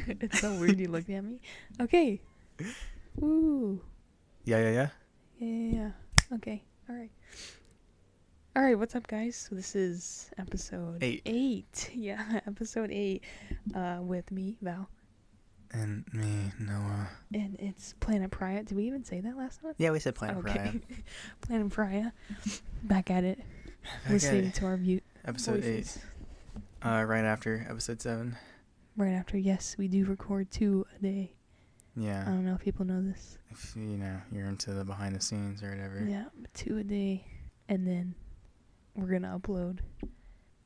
It's so weird you looked at me. Okay. Woo. Yeah. Yeah. Okay. All right. What's up, guys? So this is episode 8. Yeah, episode 8. With me, Val. And me, Noah. And it's Planet Pariah. Did we even say that last time? Yeah, we said Planet Pariah. Planet Pariah. Back at it. Listening to our episode voices. 8. Right after episode 7. Right after, yes, we do record 2 a day. Yeah. I don't know if people know this. If you're into the behind the scenes or whatever. Yeah, 2 a day. And then we're going to upload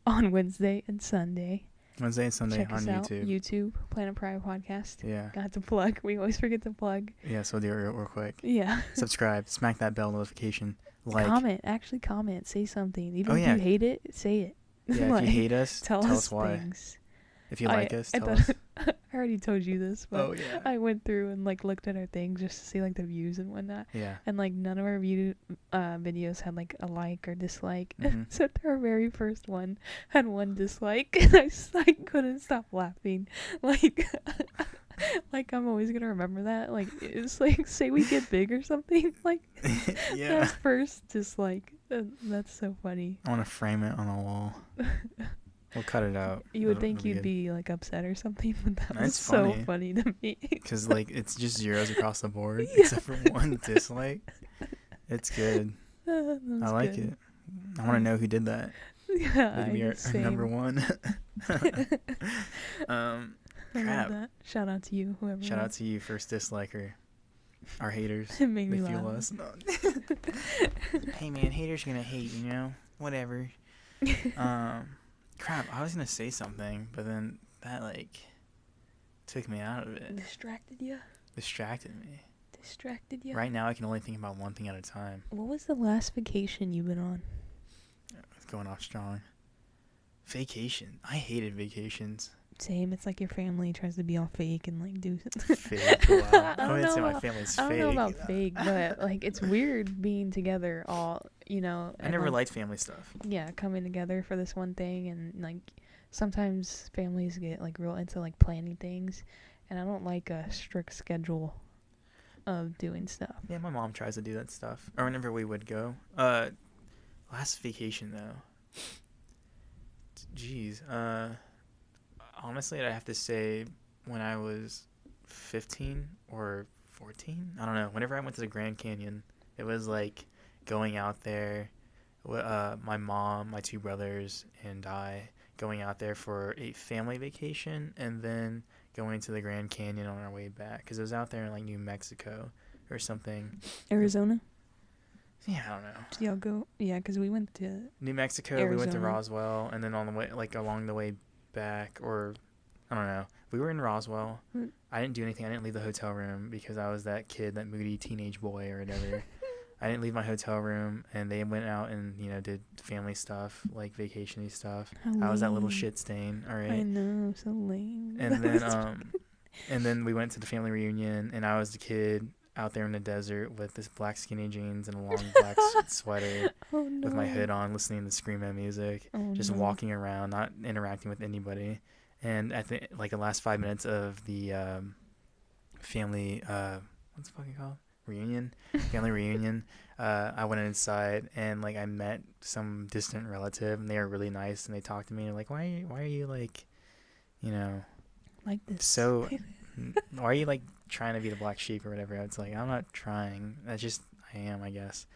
on Wednesday and Sunday. Wednesday and Sunday Check on us YouTube. Out, YouTube, Planet Pariah Podcast. Yeah. Got to plug. We always forget to plug. Yeah, so we'll do it real quick. Yeah. Subscribe. Smack that bell notification. Like. Comment. Actually comment. Say something. Even if yeah. you hate it, say it. Yeah, if you hate us, tell us why. Things. If you like us, tell us. us. I already told you this, but yeah. I went through and looked at our things just to see the views and whatnot. Yeah. And none of our videos had a like or dislike. Mm-hmm. Except our very first one had 1 dislike, and I couldn't stop laughing. I'm always gonna remember that. It's say we get big or something. Yeah. That first dislike. That's so funny. I want to frame it on a wall. We'll cut it out. You would think you'd be upset or something, but that was so funny to me. Because it's just zeros across the board, Yeah. except for 1 dislike. It's good. I like it. I want to know who did that. Yeah, Maybe our number 1. Crap. That. Shout out to you, whoever. Shout out to you, first disliker. Our haters. It made me they fuel laugh. us. No. Hey man, haters are gonna hate, whatever. Crap, I was gonna say something, but then that took me out of it. Distracted you? Distracted me. Distracted you? Right now I can only think about one thing at a time. What was the last vacation you've been on? It's going off strong. Vacation. I hated vacations. Same. It's your family tries to be all fake and do something. Fake. Wow. I wouldn't say my about, family's I fake. don't know about fake, but it's weird being together all, I never liked family stuff. Yeah, coming together for this one thing, and sometimes families get real into planning things, and I don't like a strict schedule of doing stuff. Yeah, my mom tries to do that stuff. Or whenever we would go. Last vacation though. Jeez. Honestly, I have to say when I was 15 or 14. I don't know. Whenever I went to the Grand Canyon, it was going out there. My mom, my 2 brothers, and I going out there for a family vacation, and then going to the Grand Canyon on our way back because it was out there in New Mexico or something. Arizona? Yeah, I don't know. Did y'all go? Yeah, because we went to New Mexico. Arizona. We went to Roswell, and then on the way, along the way back, or I don't know. We were in Roswell. I didn't do anything. I didn't leave the hotel room because I was that kid, that moody teenage boy or whatever. I didn't leave my hotel room, and they went out and did family stuff, vacation-y stuff. I was that little shit stain. All right. I know, so lame. And then we went to the family reunion, and I was the kid out there in the desert with this black skinny jeans and a long black sweater with my hood on, listening to screamo music, just walking around, not interacting with anybody. And at the the last 5 minutes of the family what's it fucking called? Family reunion, I went inside and I met some distant relative, and they were really nice, and they talked to me and why are you like this? So why are you trying to be the black sheep or whatever? It's I'm not trying. That's just I am, I guess.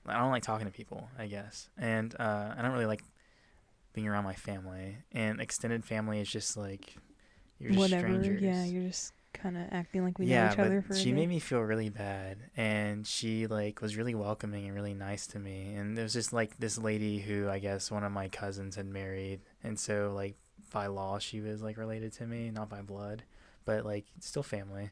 I don't like talking to people, I guess. And I don't really like being around my family. And extended family is just you're just whatever. Strangers. Yeah, you're just kind of acting like we know each other for a she day. made me feel really bad, and she was really welcoming and really nice to me. And there was just this lady who I guess one of my cousins had married, and so by law she was related to me, not by blood, but still family.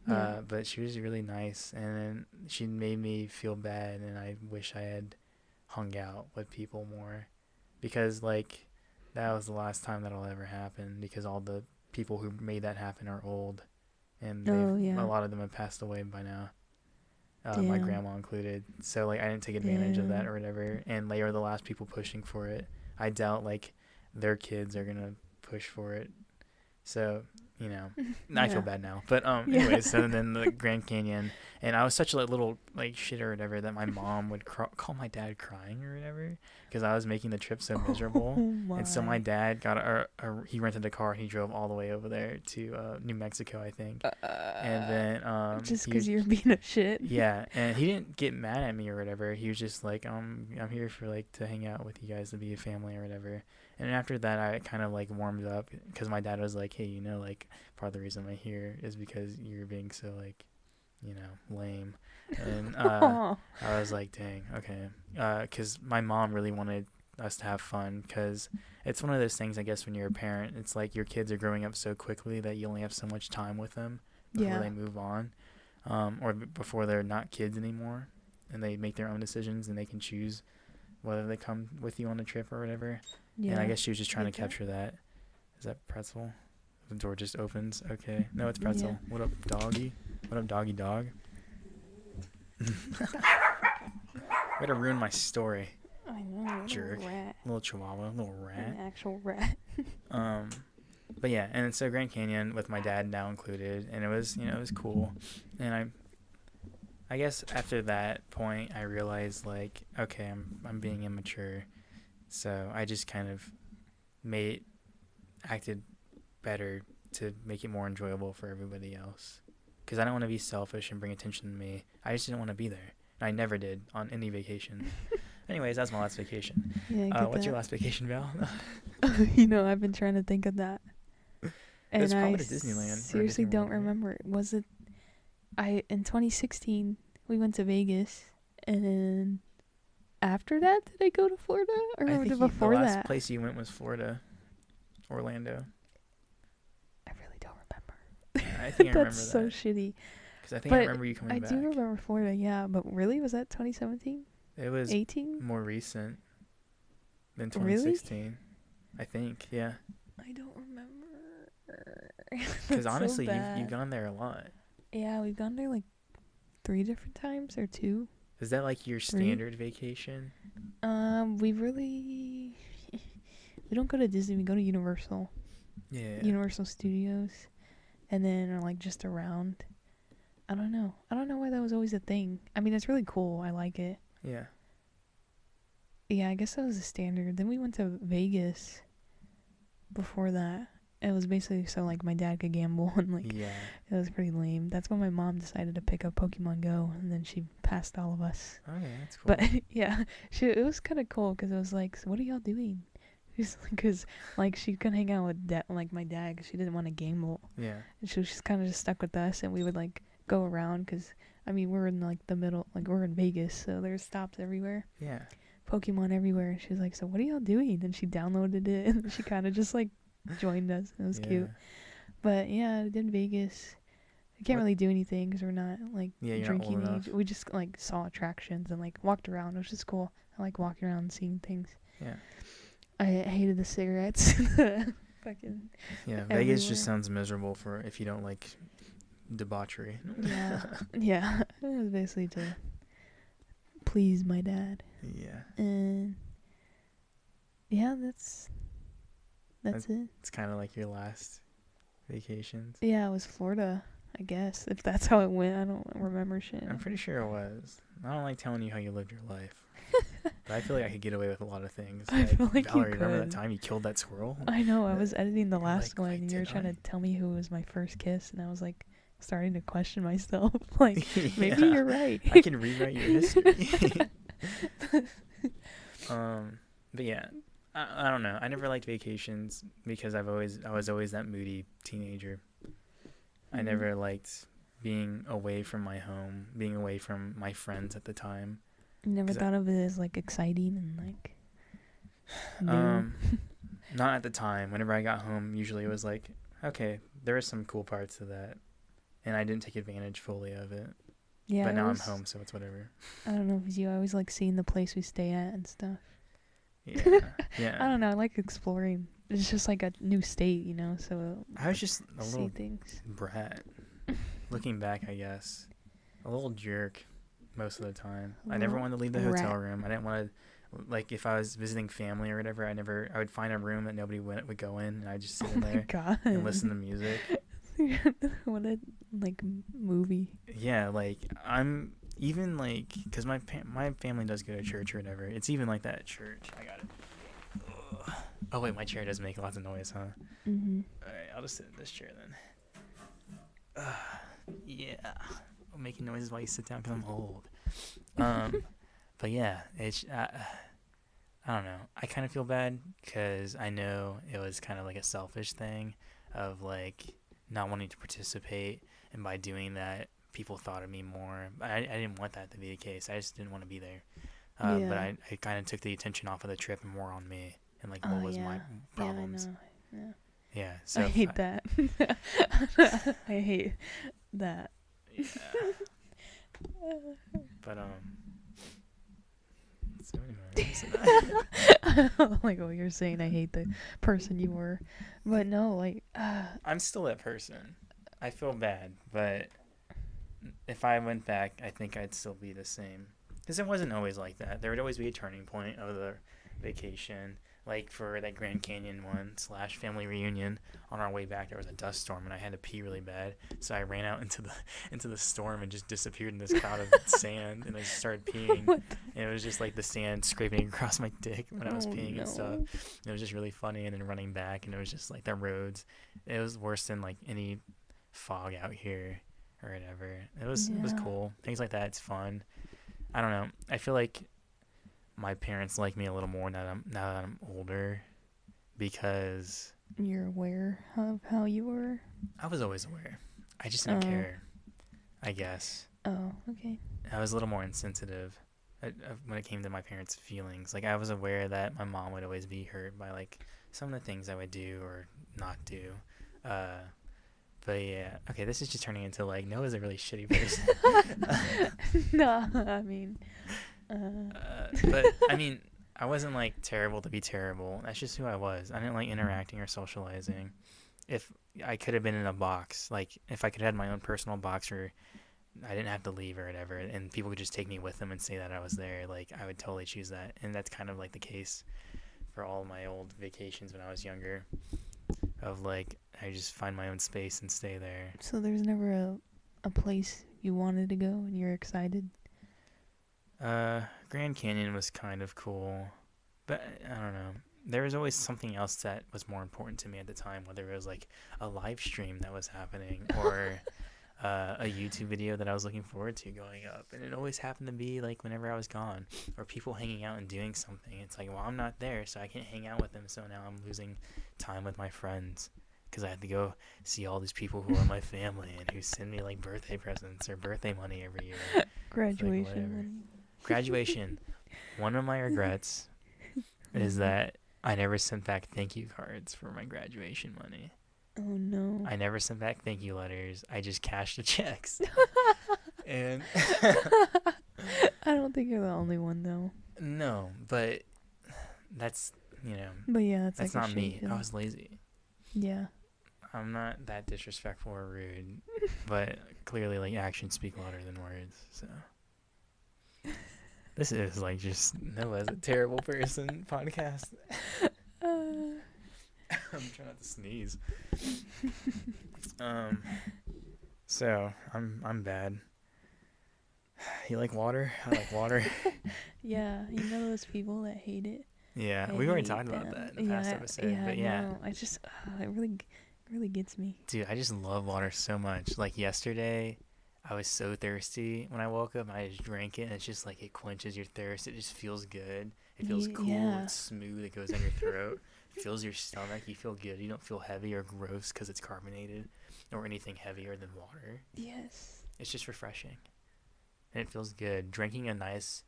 Yeah. But she was really nice, and she made me feel bad, and I wish I had hung out with people more, because that was the last time that'll ever happen, because all the people who made that happen are old, and a lot of them have passed away by now, my grandma included. So I didn't take advantage of that or whatever, and they are the last people pushing for it. I doubt their kids are gonna push for it. So you know, I feel Yeah. bad now. But anyways, so then the Grand Canyon, and I was such a little like shit or whatever that my mom would call my dad crying or whatever because I was making the trip so miserable. Oh my. And so my dad got he rented a car and he drove all the way over there to New Mexico, I think. And then just because you're being a shit. yeah, and he didn't get mad at me or whatever. He was just like, I'm here for like to hang out with you guys, to be a family or whatever. And after that, I kind of like warmed up because my dad was like, hey, you know, like part of the reason I'm here is because you're being so like, you know, lame. And I was like, dang, okay. Because my mom really wanted us to have fun because it's one of those things, I guess, when you're a parent, it's like your kids are growing up so quickly that you only have so much time with them before they move on, or before they're not kids anymore and they make their own decisions and they can choose whether they come with you on a trip or whatever. Yeah. And I guess she was just trying to capture that. Is that pretzel? The door just opens. Okay. No, it's pretzel. Yeah. What up, doggy? What up, doggy dog? Way to ruin my story. I know. Jerk. Rat. Little chihuahua. Little rat. An actual rat. But yeah, and so Grand Canyon with my dad now included, and it was, you know, it was cool. And I guess after that point, I realized like, okay, I'm being immature. So I just kind of acted better to make it more enjoyable for everybody else. Because I don't want to be selfish and bring attention to me. I just didn't want to be there. And I never did on any vacation. Anyways, that's my last vacation. Yeah, what's your last vacation, Val? You know, I've been trying to think of that. And I probably to Disneyland. Seriously don't remember. Was it... in 2016, we went to Vegas. And then... After that, did I go to Florida? Or I think before the last that? place you went was Florida. Orlando. I really don't remember. I think I remember that. That's so shitty. Because I think I remember you coming back. I do remember Florida, yeah. But really? Was that 2017? It was 18? More recent than 2016. Really? I think, yeah. I don't remember. Because honestly, you've gone there a lot. Yeah, we've gone there like 3 different times or 2. Is that like your standard vacation? We don't go to Disney. We go to Universal. Yeah. Universal Studios, and then or like just around. I don't know why that was always a thing. I mean, it's really cool. I like it. Yeah. Yeah, I guess that was the standard. Then we went to Vegas. Before that, it was basically so like my dad could gamble and like it was pretty lame. That's when my mom decided to pick up Pokemon Go, and then she passed all of us. Oh yeah, that's cool. But yeah, it was kind of cool because it was like, so what are y'all doing? Because like she couldn't hang out with like my dad because she didn't want to gamble. Yeah. And she was just kind of just stuck with us, and we would like go around because I mean we're in like the middle, like we're in Vegas, so there's stops everywhere. Yeah. Pokemon everywhere. And she was like, so what are y'all doing? And she downloaded it, and she kind of just like joined us. It was cute. But yeah, I did Vegas. I can't really do anything because we're not like drinking age. We just like saw attractions and like walked around, which is cool. I like walking around and seeing things. Yeah. I hated the cigarettes. Fucking. Yeah, Vegas just sounds miserable for if you don't like debauchery. Yeah. Yeah. It was basically to please my dad. Yeah. And yeah, that's it. It's kind of like your last vacations. Yeah, it was Florida, I guess. If that's how it went, I don't remember shit. I'm pretty sure it was. I don't like telling you how you lived your life. But I feel like I could get away with a lot of things. I feel like Valerie, you could. remember that time you killed that squirrel? I know. I was editing the last one, and you were trying to tell me who was my first kiss, and I was like starting to question myself. Like, maybe you're right. I can rewrite your history. But yeah, I don't know. I never liked vacations because I was always that moody teenager. I never liked being away from my home, being away from my friends at the time. You never thought of it as like exciting and like new? Not at the time. Whenever I got home, usually it was like, okay, there are some cool parts to that, and I didn't take advantage fully of it. Yeah, but now I'm home, so it's whatever. I don't know if it's you. I always like seeing the place we stay at and stuff. Yeah. I don't know. I like exploring. It's just like a new state, you know. So I was just a little things. Brat. Looking back, I guess, a little jerk most of the time. I never wanted to leave the hotel room. I didn't want to, like, if I was visiting family or whatever. I would find a room that nobody would go in, and I just sit in there and listen to music. What a like movie. Yeah, like I'm even like, cause my family does go to church or whatever. It's even like that at church. I got it. Ugh. Oh wait, my chair does make lots of noise, huh? Mhm. All right, I'll just sit in this chair then. Yeah, I'm making noises while you sit down because I'm old. But yeah, it's I don't know. I kind of feel bad because I know it was kind of like a selfish thing of like not wanting to participate, and by doing that, people thought of me more. I didn't want that to be the case. I just didn't want to be there. But I kind of took the attention off of the trip and more on me and like what was my problems. Yeah, I know. Yeah. So I hate that. I hate that. Yeah. But so anyway, I don't like what you're saying. I hate the person you were, but no, like I'm still that person. I feel bad, but if I went back, I think I'd still be the same. Because it wasn't always like that. There would always be a turning point of the vacation. Like for that Grand Canyon one / family reunion, on our way back there was a dust storm and I had to pee really bad, so I ran out into the storm and just disappeared in this cloud of sand, and I just started peeing, and it was just like the sand scraping across my dick when I was peeing and stuff. It was just really funny, and then running back, and it was just like the roads. It was worse than like any fog out here or whatever. It was cool. Things like that. It's fun. I don't know. I feel like my parents like me a little more now that I'm older, because you're aware of how you were. I was always aware. I just didn't care, I guess. Oh, okay. I was a little more insensitive when it came to my parents' feelings. Like I was aware that my mom would always be hurt by like some of the things I would do or not do. But yeah, okay, this is just turning into like Noah's a really shitty person. No, I mean. But I mean, I wasn't like terrible to be terrible. That's just who I was. I didn't like interacting or socializing. If I could have been in a box, like if I could have had my own personal box where I didn't have to leave or whatever, and people could just take me with them and say that I was there, like I would totally choose that. And that's kind of like the case for all my old vacations when I was younger. Of like, I just find my own space and stay there. So there's never a place you wanted to go and you're excited? Grand Canyon was kind of cool, but I don't know. There was always something else that was more important to me at the time, whether it was like a live stream that was happening or a YouTube video that I was looking forward to going up. And it always happened to be like whenever I was gone, or people hanging out and doing something. It's like, well, I'm not there, so I can't hang out with them. So now I'm losing time with my friends because I have to go see all these people who are my family and who send me like birthday presents or birthday money every year. Graduation money. Graduation. One of my regrets is that I never sent back thank you cards for my graduation money. Oh no. I never sent back thank you letters. I just cashed the checks. And I don't think you're the only one though. No, but that's, But yeah, that's like not me. I was lazy. Yeah. I'm not that disrespectful or rude, but clearly like actions speak louder than words, so. This is like just Noah's a terrible person podcast. I'm trying not to sneeze. So I'm bad. You like water? I like water. Yeah, you know those people that hate it. Yeah, we already talked about that in the past episode. Yeah, but yeah, no, I just it really gets me. Dude, I just love water so much. Like yesterday, I was so thirsty when I woke up. I just drank it, and it's just like it quenches your thirst. It just feels good. It feels cool. Yeah. It's smooth. It goes down your throat. It fills your stomach. You feel good. You don't feel heavy or gross because it's carbonated or anything heavier than water. Yes. It's just refreshing, and it feels good. Drinking a nice,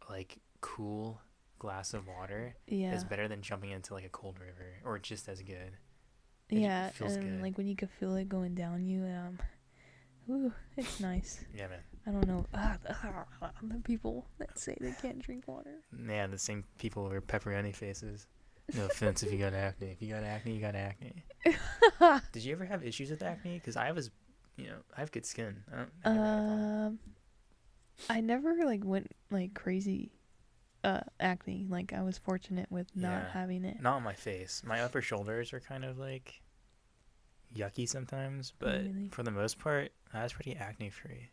like, cool glass of water is better than jumping into like a cold river, or just as good. It feels and good. like when you can feel it going down you, ooh, it's nice. Yeah, man. I don't know. The people that say they can't drink water. Yeah, the same people with pepperoni faces. No offense if you got acne. If you got acne, you got acne. Did you ever have issues with acne? Because I have good skin. I never like went like crazy acne. Like I was fortunate with not having it. Not on my face. My upper shoulders are kind of like, yucky sometimes, but really? for the most part, I was pretty acne free.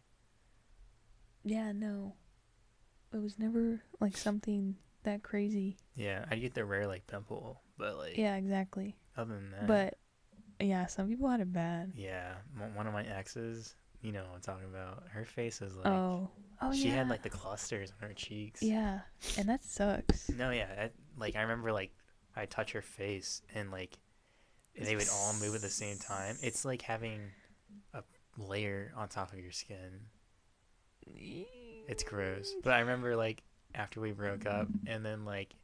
Yeah, no. It was never like something that crazy. Yeah, I get the rare like pimple, but like Yeah, exactly. other than that, But yeah, some people had it bad. yeah, one of my exes, you know what I'm talking about. Her face is like Oh she had yeah. like the clusters on her cheeks. Yeah, and that sucks. No, yeah, like I remember like I touch her face and like they would all move at the same time. It's like having a layer on top of your skin. It's gross. But I remember like after we broke up and then like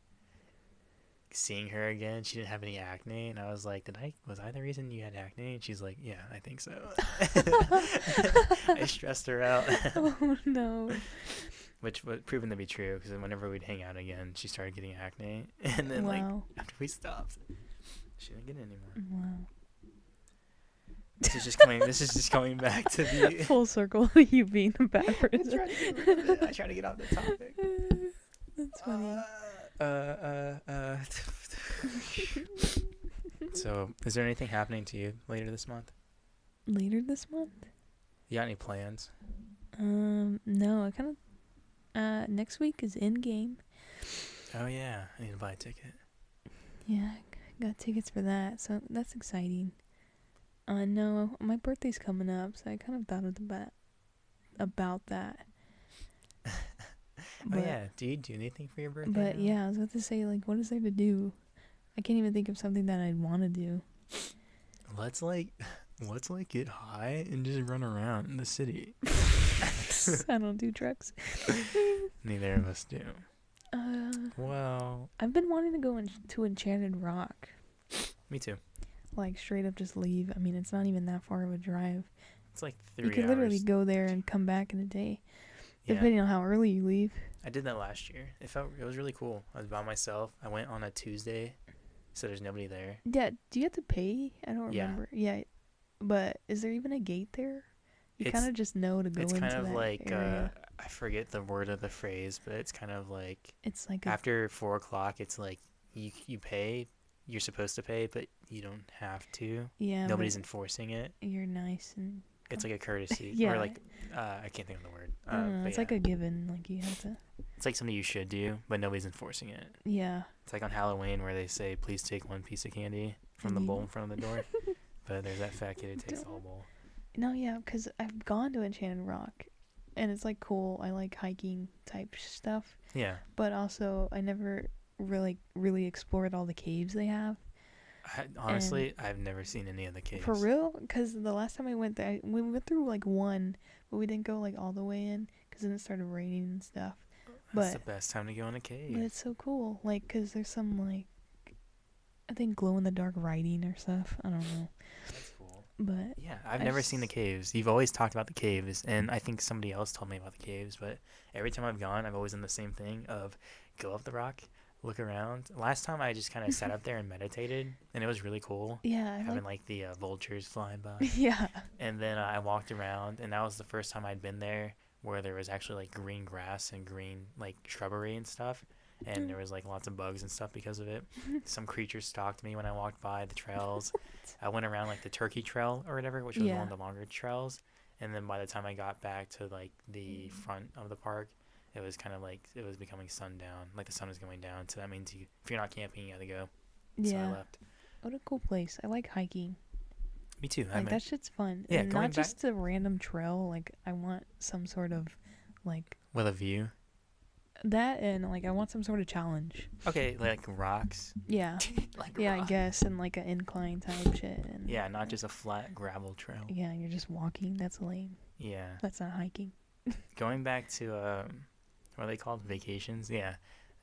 seeing her again, she didn't have any acne and I was like, was I the reason you had acne? And she's like, yeah, I think so. I stressed her out. Oh no. Which was proven to be true because whenever we'd hang out again, she started getting acne and then like after we stopped, she didn't get it anymore. Wow. This is just coming back to the full circle. You being a bad person. I try to get off the topic. That's funny. So, is there anything happening to you later this month? Later this month? You got any plans? No. I kind of. Next week is Endgame. Oh yeah, I need to buy a ticket. Yeah, I got tickets for that, so that's exciting. No, my birthday's coming up, so I kind of thought about that. Oh yeah, do you do anything for your birthday? But now? yeah, I was about to say, like, what is there to do? I can't even think of something that I'd want to do. Let's get high and just run around in the city. I don't do drugs. Neither of us do. Well, I've been wanting to go to Enchanted Rock. Me too. Like, straight up just leave. I mean, it's not even that far of a drive. It's like 3 hours. You could literally go there and come back in a day. Yeah. Depending on how early you leave. I did that last year. It was really cool. I was by myself. I went on a Tuesday, so there's nobody there. Yeah, do you have to pay? I don't remember. Yeah. But is there even a gate there? You kind of just know to go into that area. It's kind of like, I forget the word of the phrase, but it's kind of like, it's like after 4 o'clock, it's like you pay. You're supposed to pay, but you don't have to. Yeah. Nobody's enforcing it. You're nice and... It's like a courtesy. Yeah. Or like, I can't think of the word. It's like a given. Like, you have to... It's like something you should do, but nobody's enforcing it. Yeah. It's like on Halloween where they say, please take 1 piece of candy from the bowl in front of the door. But there's that fat kid who takes the whole bowl. No, yeah, because I've gone to Enchanted Rock, and it's, like, cool. I like hiking type stuff. Yeah. But also, I never really explored all the caves they have. Honestly, I've never seen any of the caves. For real? Because the last time I went there, we went through, like, one, but we didn't go, like, all the way in, because then it started raining and stuff. That's the best time to go in a cave. But it's so cool. Like, because there's some, like, I think glow-in-the-dark writing or stuff. I don't know. That's cool. But yeah, I've never seen the caves. You've always talked about the caves, and I think somebody else told me about the caves, but every time I've gone, I've always done the same thing of go up the rock, look around. Last time I just kind of sat up there and meditated, and it was really cool. Yeah. Having, like, the vultures flying by. Yeah. And then I walked around, and that was the first time I'd been there where there was actually, like, green grass and green, like, shrubbery and stuff. And there was, like, lots of bugs and stuff because of it. Some creatures stalked me when I walked by the trails. I went around, like, the Turkey Trail or whatever, which was one of the longer trails. And then by the time I got back to, like, the front of the park, it was kind of like it was becoming sundown. Like, the sun was going down. So that means if you're not camping, you got to go. Yeah. So I left. What a cool place. I like hiking. Me too. Like, that shit's fun. Yeah, and not just a random trail. Like, I want some sort of, like... With a view? That, and, like, I want some sort of challenge. Okay, like rocks? Yeah. Like yeah, rocks. I guess, and, like, an incline type shit. And, yeah, not just a flat gravel trail. Yeah, you're just walking. That's lame. Yeah. That's not hiking. Going back to, what are they called? Vacations? Yeah.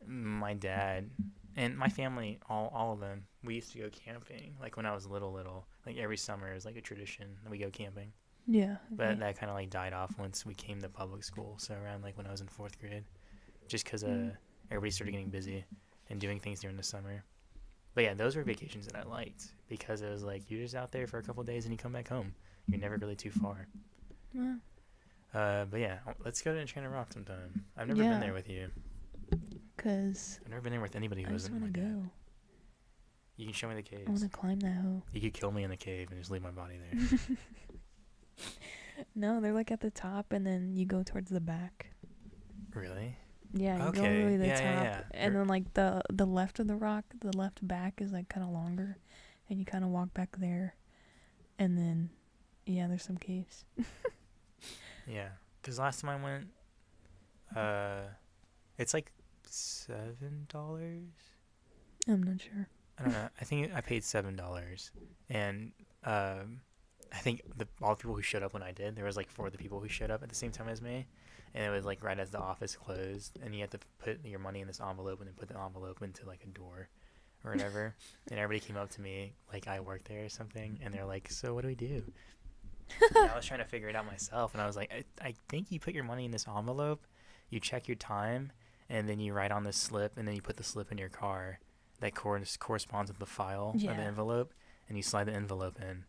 My dad and my family, all of them, we used to go camping. Like, when I was little. Like, every summer is like a tradition that we go camping. Yeah. Okay. But that kind of, like, died off once we came to public school. So around, like, when I was in 4th grade. Just because everybody started getting busy and doing things during the summer. But yeah, those were vacations that I liked. Because it was like, you're just out there for a couple of days and you come back home. You're never really too far. Yeah. But yeah, let's go to Enchanted Rock sometime. I've never been there with you. Cause I've never been there with anybody who I just wasn't my want to dad. go. You can show me the I want caves. to climb that hoe. You could kill me in the cave and just leave my body there. No, they're like at the top, and then you go towards the back. Really? Yeah, you go all the way to the top, and then like the left of the rock, the left back is like kind of longer, and you kind of walk back there, and then yeah, there's some caves. Yeah, because last time I went, it's like $7. I'm not sure. I don't know. I think I paid $7, and I think all the people who showed up when I did, there was like 4 of the people who showed up at the same time as me, and it was like right as the office closed, and you had to put your money in this envelope and then put the envelope into like a door or whatever, and everybody came up to me like I worked there or something, and they're like, "So what do we do?" And I was trying to figure it out myself, and I was like, I think you put your money in this envelope, you check your time, and then you write on this slip, and then you put the slip in your car that corresponds with the file of the envelope, and you slide the envelope in.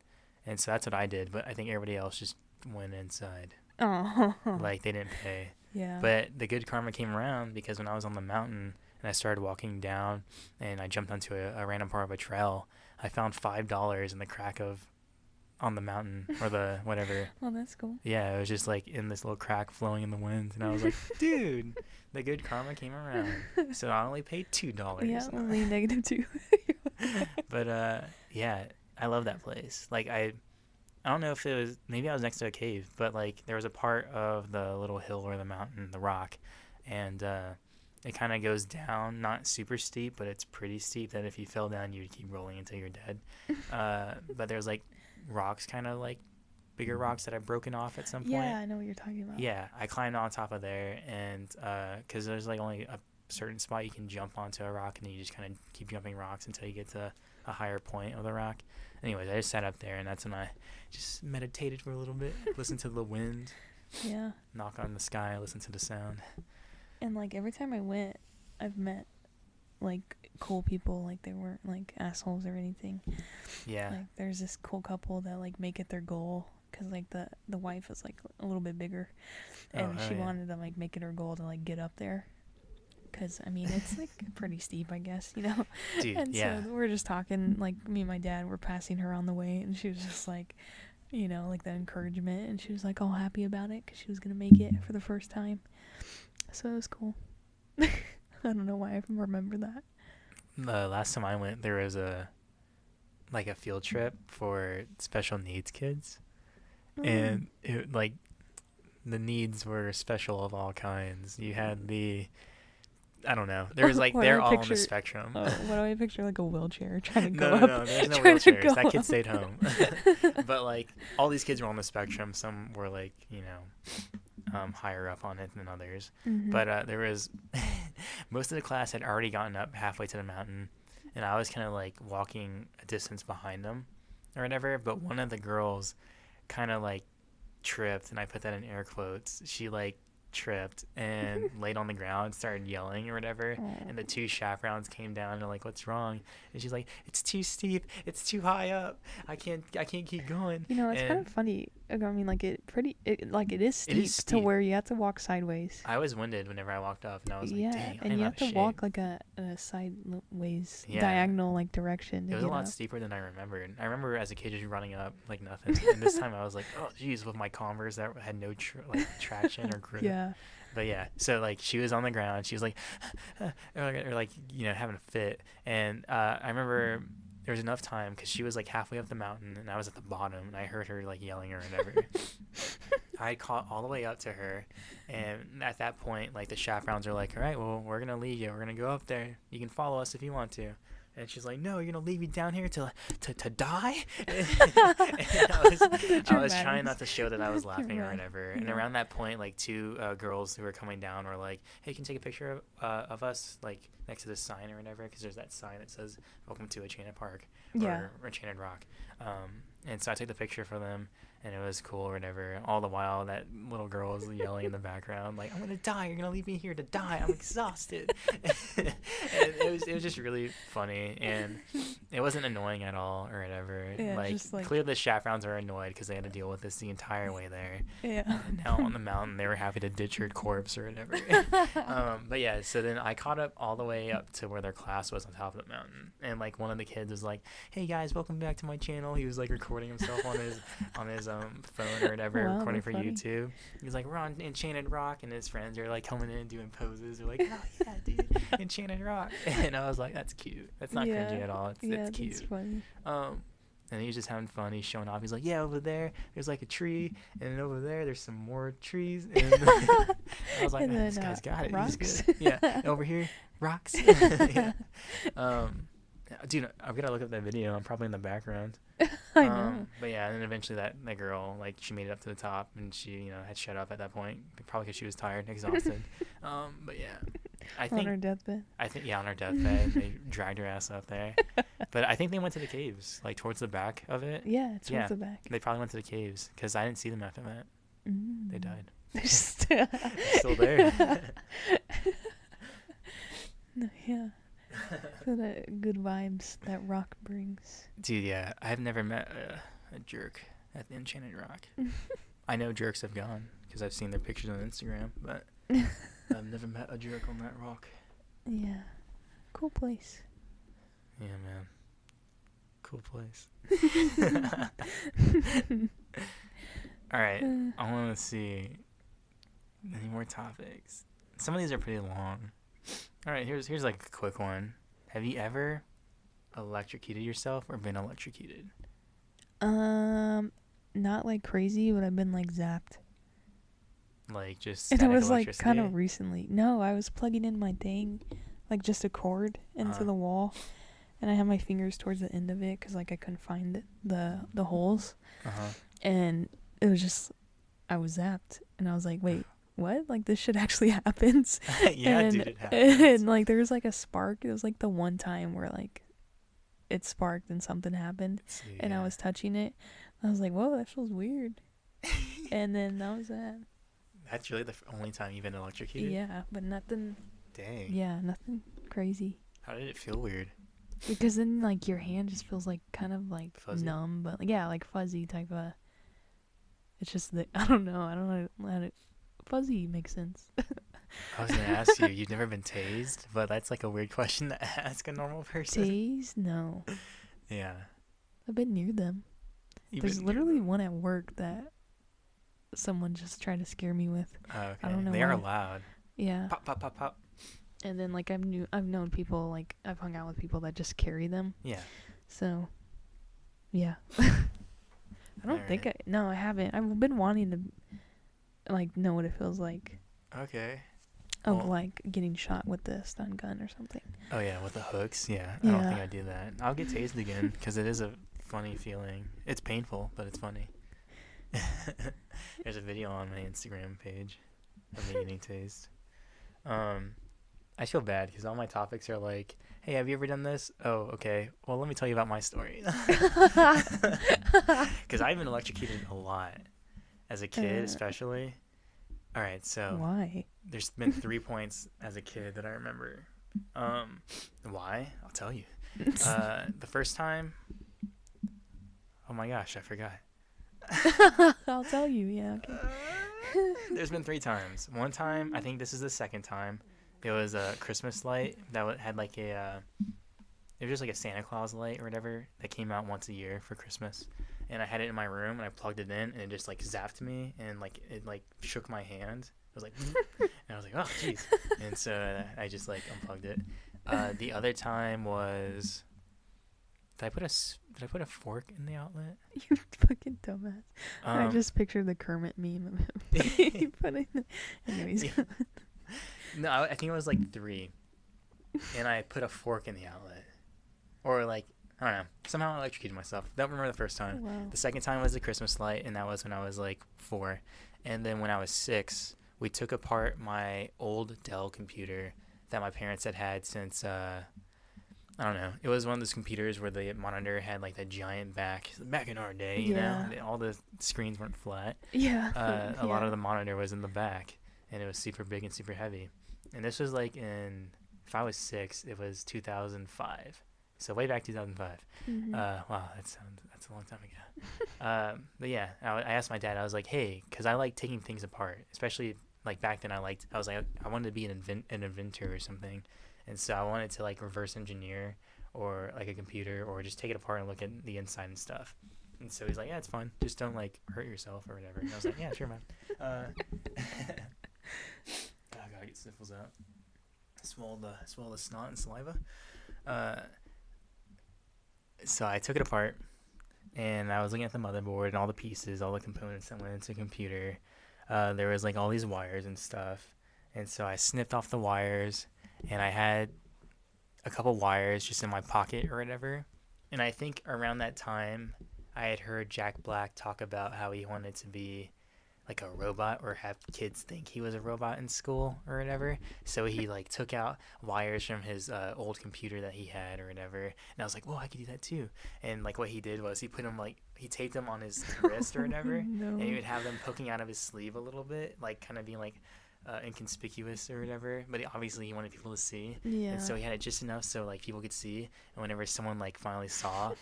And so that's what I did, but I think everybody else just went inside. Oh. Like, they didn't pay. Yeah. But the good karma came around because when I was on the mountain and I started walking down and I jumped onto a random part of a trail, I found $5 in the crack on the mountain or the whatever. Oh, that's cool. Yeah, it was just like in this little crack flowing in the wind, and I was like, dude, the good karma came around. So I only paid $2. Yeah, only -2. But yeah, I love that place. Like I don't know if it was, maybe I was next to a cave, but like there was a part of the little hill or the mountain, the rock, and it kind of goes down, not super steep, but it's pretty steep that if you fell down, you'd keep rolling until you're dead. But there's like rocks, kind of like bigger rocks that I've broken off at some point. Yeah, I know what you're talking about. Yeah, I climbed on top of there, and because there's like only a certain spot you can jump onto a rock, and then you just kind of keep jumping rocks until you get to a higher point of the rock. Anyways, I just sat up there, and that's when I just meditated for a little bit, listened to the wind, yeah, knock on the sky, listen to the sound. And like every time I went, I've met like cool people. Like they weren't like assholes or anything. Yeah. Like there's this cool couple that like make it their goal, because like the wife is like a little bit bigger, and she wanted to like make it her goal to like get up there. Because, I mean, it's, like, pretty steep, I guess, you know? Dude, and yeah. so we're just talking, like, me and my dad were passing her on the way, and she was just, like, you know, like, the encouragement, and she was, like, all happy about it, because she was going to make it for the first time. So it was cool. I don't know why I remember that. The last time I went, there was a field trip for special needs kids. And, it, like, the needs were special of all kinds. You had I don't know. There was like they're all on the spectrum. What do I picture? Like a wheelchair trying to go up? No, there's no wheelchairs. That kid stayed home. But like all these kids were on the spectrum. Some were like, you know, higher up on it than others. Mm-hmm. But there was most of the class had already gotten up halfway to the mountain, and I was kind of like walking a distance behind them or whatever. But one of the girls kind of like tripped, and I put that in air quotes. She like tripped and laid on the ground, started yelling or whatever. And the 2 chaperones came down and like, what's wrong? And she's like, it's too steep, it's too high up, I can't keep going. You know, it's kind of funny. I mean, like it is steep to where you have to walk sideways. I was winded whenever I walked up, and I was like, dang, and you have to walk like a sideways diagonal like direction. It was a lot steeper than I remembered. I remember as a kid just running up like nothing, and this time I was like, oh geez, with my Converse that had no traction or grip. Yeah. But yeah, so like she was on the ground, she was like or like, you know, having a fit, and I remember there was enough time because she was like halfway up the mountain and I was at the bottom, and I heard her like yelling or whatever. I caught all the way up to her, and at that point like the chaperones are like, all right, well, we're gonna leave you, we're gonna go up there, you can follow us if you want to. And she's like, no, you're going to leave me down here to die? And I was trying not to show that I was laughing or whatever. And around that point, like 2 girls who were coming down were like, hey, can you take a picture of us, like next to this sign or whatever? Because there's that sign that says, welcome to Enchanted Park or Enchanted Rock. And so I took the picture for them. and it was cool or whatever. All the while, that little girl was yelling in the background, like, "I'm gonna die! You're gonna leave me here to die! I'm exhausted." And it was just really funny, and it wasn't annoying at all or whatever. Yeah, Like, just like clearly the chaperones are annoyed because they had to deal with this the entire way there. yeah. And now on the mountain, they were happy to ditch her corpse or whatever. But yeah, so then I caught up all the way up to where their class was on top of the mountain, and like one of the kids was like, "Hey guys, welcome back to my channel." He was like recording himself on his phone or whatever, Wow, recording for funny. YouTube. He was like, "We're on Enchanted Rock," and his friends are like coming in doing poses. They're like, "Oh yeah, dude, Enchanted Rock." And I was like, "That's cute. That's not Yeah. cringy at all. It's That's cute." funny. And he was just having fun. He's showing off. He's like, "Yeah, over there, there's like a tree, and then over there, there's some more trees." And I was like, And "Man, this then, guy's got it. rocks. He's good." Yeah, and over here, rocks. Yeah. Dude, I've got to look up that video. I'm probably in the background. I know. But yeah, and then eventually that girl, like, she made it up to the top, and she, had shut up at that point, probably because she was tired, exhausted. But yeah, On her deathbed. on her deathbed, they dragged her ass up there. But I think they went to the caves, like towards the back of it. Yeah, it's towards the back. They probably went to the caves because I didn't see them after that. They died. They're still Still there. No, yeah. So the good vibes that rock brings. Dude, yeah, I've never met a jerk at the Enchanted Rock. I know jerks have gone because I've seen their pictures on Instagram, but I've never met a jerk on that rock. Yeah. Cool place. Yeah, man. Cool place. All right, I want to see any more topics. Some of these are pretty long. All right, here's like a quick one. Have you ever electrocuted yourself or been electrocuted? Not like crazy, but I've been like zapped. Like just And it static was like electricity? kind of recently. No, I was plugging in my thing, like just a cord into the wall, and I had my fingers towards the end of it because like I couldn't find the holes, and it was just I was zapped, and I was like, wait, what? Like this shit actually happens? Yeah, and, dude, it happens. And like there was like a spark. It was like the one time where like it sparked and something happened, and I was touching it. I was like, whoa, that feels weird. And then that was that. That's really the only time you've been electrocuted? Yeah, but nothing. Dang. Yeah, nothing crazy. How did it feel weird? Because then like your hand just feels like kind of like Fuzzy? numb, but yeah, like fuzzy type of. It's just that I don't know how to. Fuzzy makes sense. I was gonna ask you. You've never been tased, but that's like a weird question to ask a normal person. Tased? No. Yeah. I've been near them. There's literally one at work that someone just tried to scare me with. Oh, okay. I don't know They why. are loud. Yeah. Pop, pop, pop, pop. And then like I've known people, like I've hung out with people that just carry them. Yeah. So, yeah. I don't think I haven't. I've been wanting to like know what it feels like. Okay. Of like getting shot with the stun gun or something. Oh yeah, with the hooks. Yeah. I don't think I'd do that. I'll get tased again because it is a funny feeling. It's painful, but it's funny. There's a video on my Instagram page of me getting tased. I feel bad because all my topics are like, hey, have you ever done this? Oh, okay. Well, let me tell you about my story. Because I've been electrocuted a lot as a kid, especially. All right, so why? There's been 3 points as a kid that I remember. Why? I'll tell you. The first time. Oh my gosh, I forgot. I'll tell you. Yeah. Okay. There's been 3 times. One time, I think this is the second time. It was a Christmas light that had like it was just like a Santa Claus light or whatever that came out once a year for Christmas. And I had it in my room and I plugged it in and it just like zapped me and like it like shook my hand. It was like, and I was like, oh jeez. And so I just like unplugged it. The other time was, did I put a fork in the outlet? You fucking dumbass. I just pictured the Kermit meme of him. You put it in anyways. Yeah. No, I think it was like 3. And I put a fork in the outlet. Or like, I don't know. Somehow I electrocuted myself. Don't remember the first time. Wow. The second time was the Christmas light, and that was when I was like 4. And then when I was 6, we took apart my old Dell computer that my parents had since I don't know. It was one of those computers where the monitor had like that giant back in our day, you know? All the screens weren't flat. Yeah. A lot of the monitor was in the back, and it was super big and super heavy. And this was like if I was 6, it was 2005. So way back 2005. Mm-hmm. Wow, that's a long time ago. But yeah, I asked my dad. I was like, hey, because I like taking things apart, especially like back then. I was like, I wanted to be an inventor or something, and so I wanted to like reverse engineer or like a computer or just take it apart and look at the inside and stuff. And so he's like, yeah, it's fun. Just don't like hurt yourself or whatever. And I was like, yeah, sure, man. I gotta get sniffles out. Swallow the snot and saliva. So I took it apart, and I was looking at the motherboard and all the pieces, all the components that went into the computer. There was like all these wires and stuff, and so I snipped off the wires, and I had a couple wires just in my pocket or whatever. And I think around that time, I had heard Jack Black talk about how he wanted to be like a robot or have kids think he was a robot in school or whatever. So he like took out wires from his old computer that he had or whatever. And I was like, whoa, I could do that too. And like what he did was he taped them on his wrist or whatever. No. And he would have them poking out of his sleeve a little bit, like kind of being like inconspicuous or whatever. But obviously he wanted people to see. Yeah. And so he had it just enough so like people could see. And whenever someone like finally saw,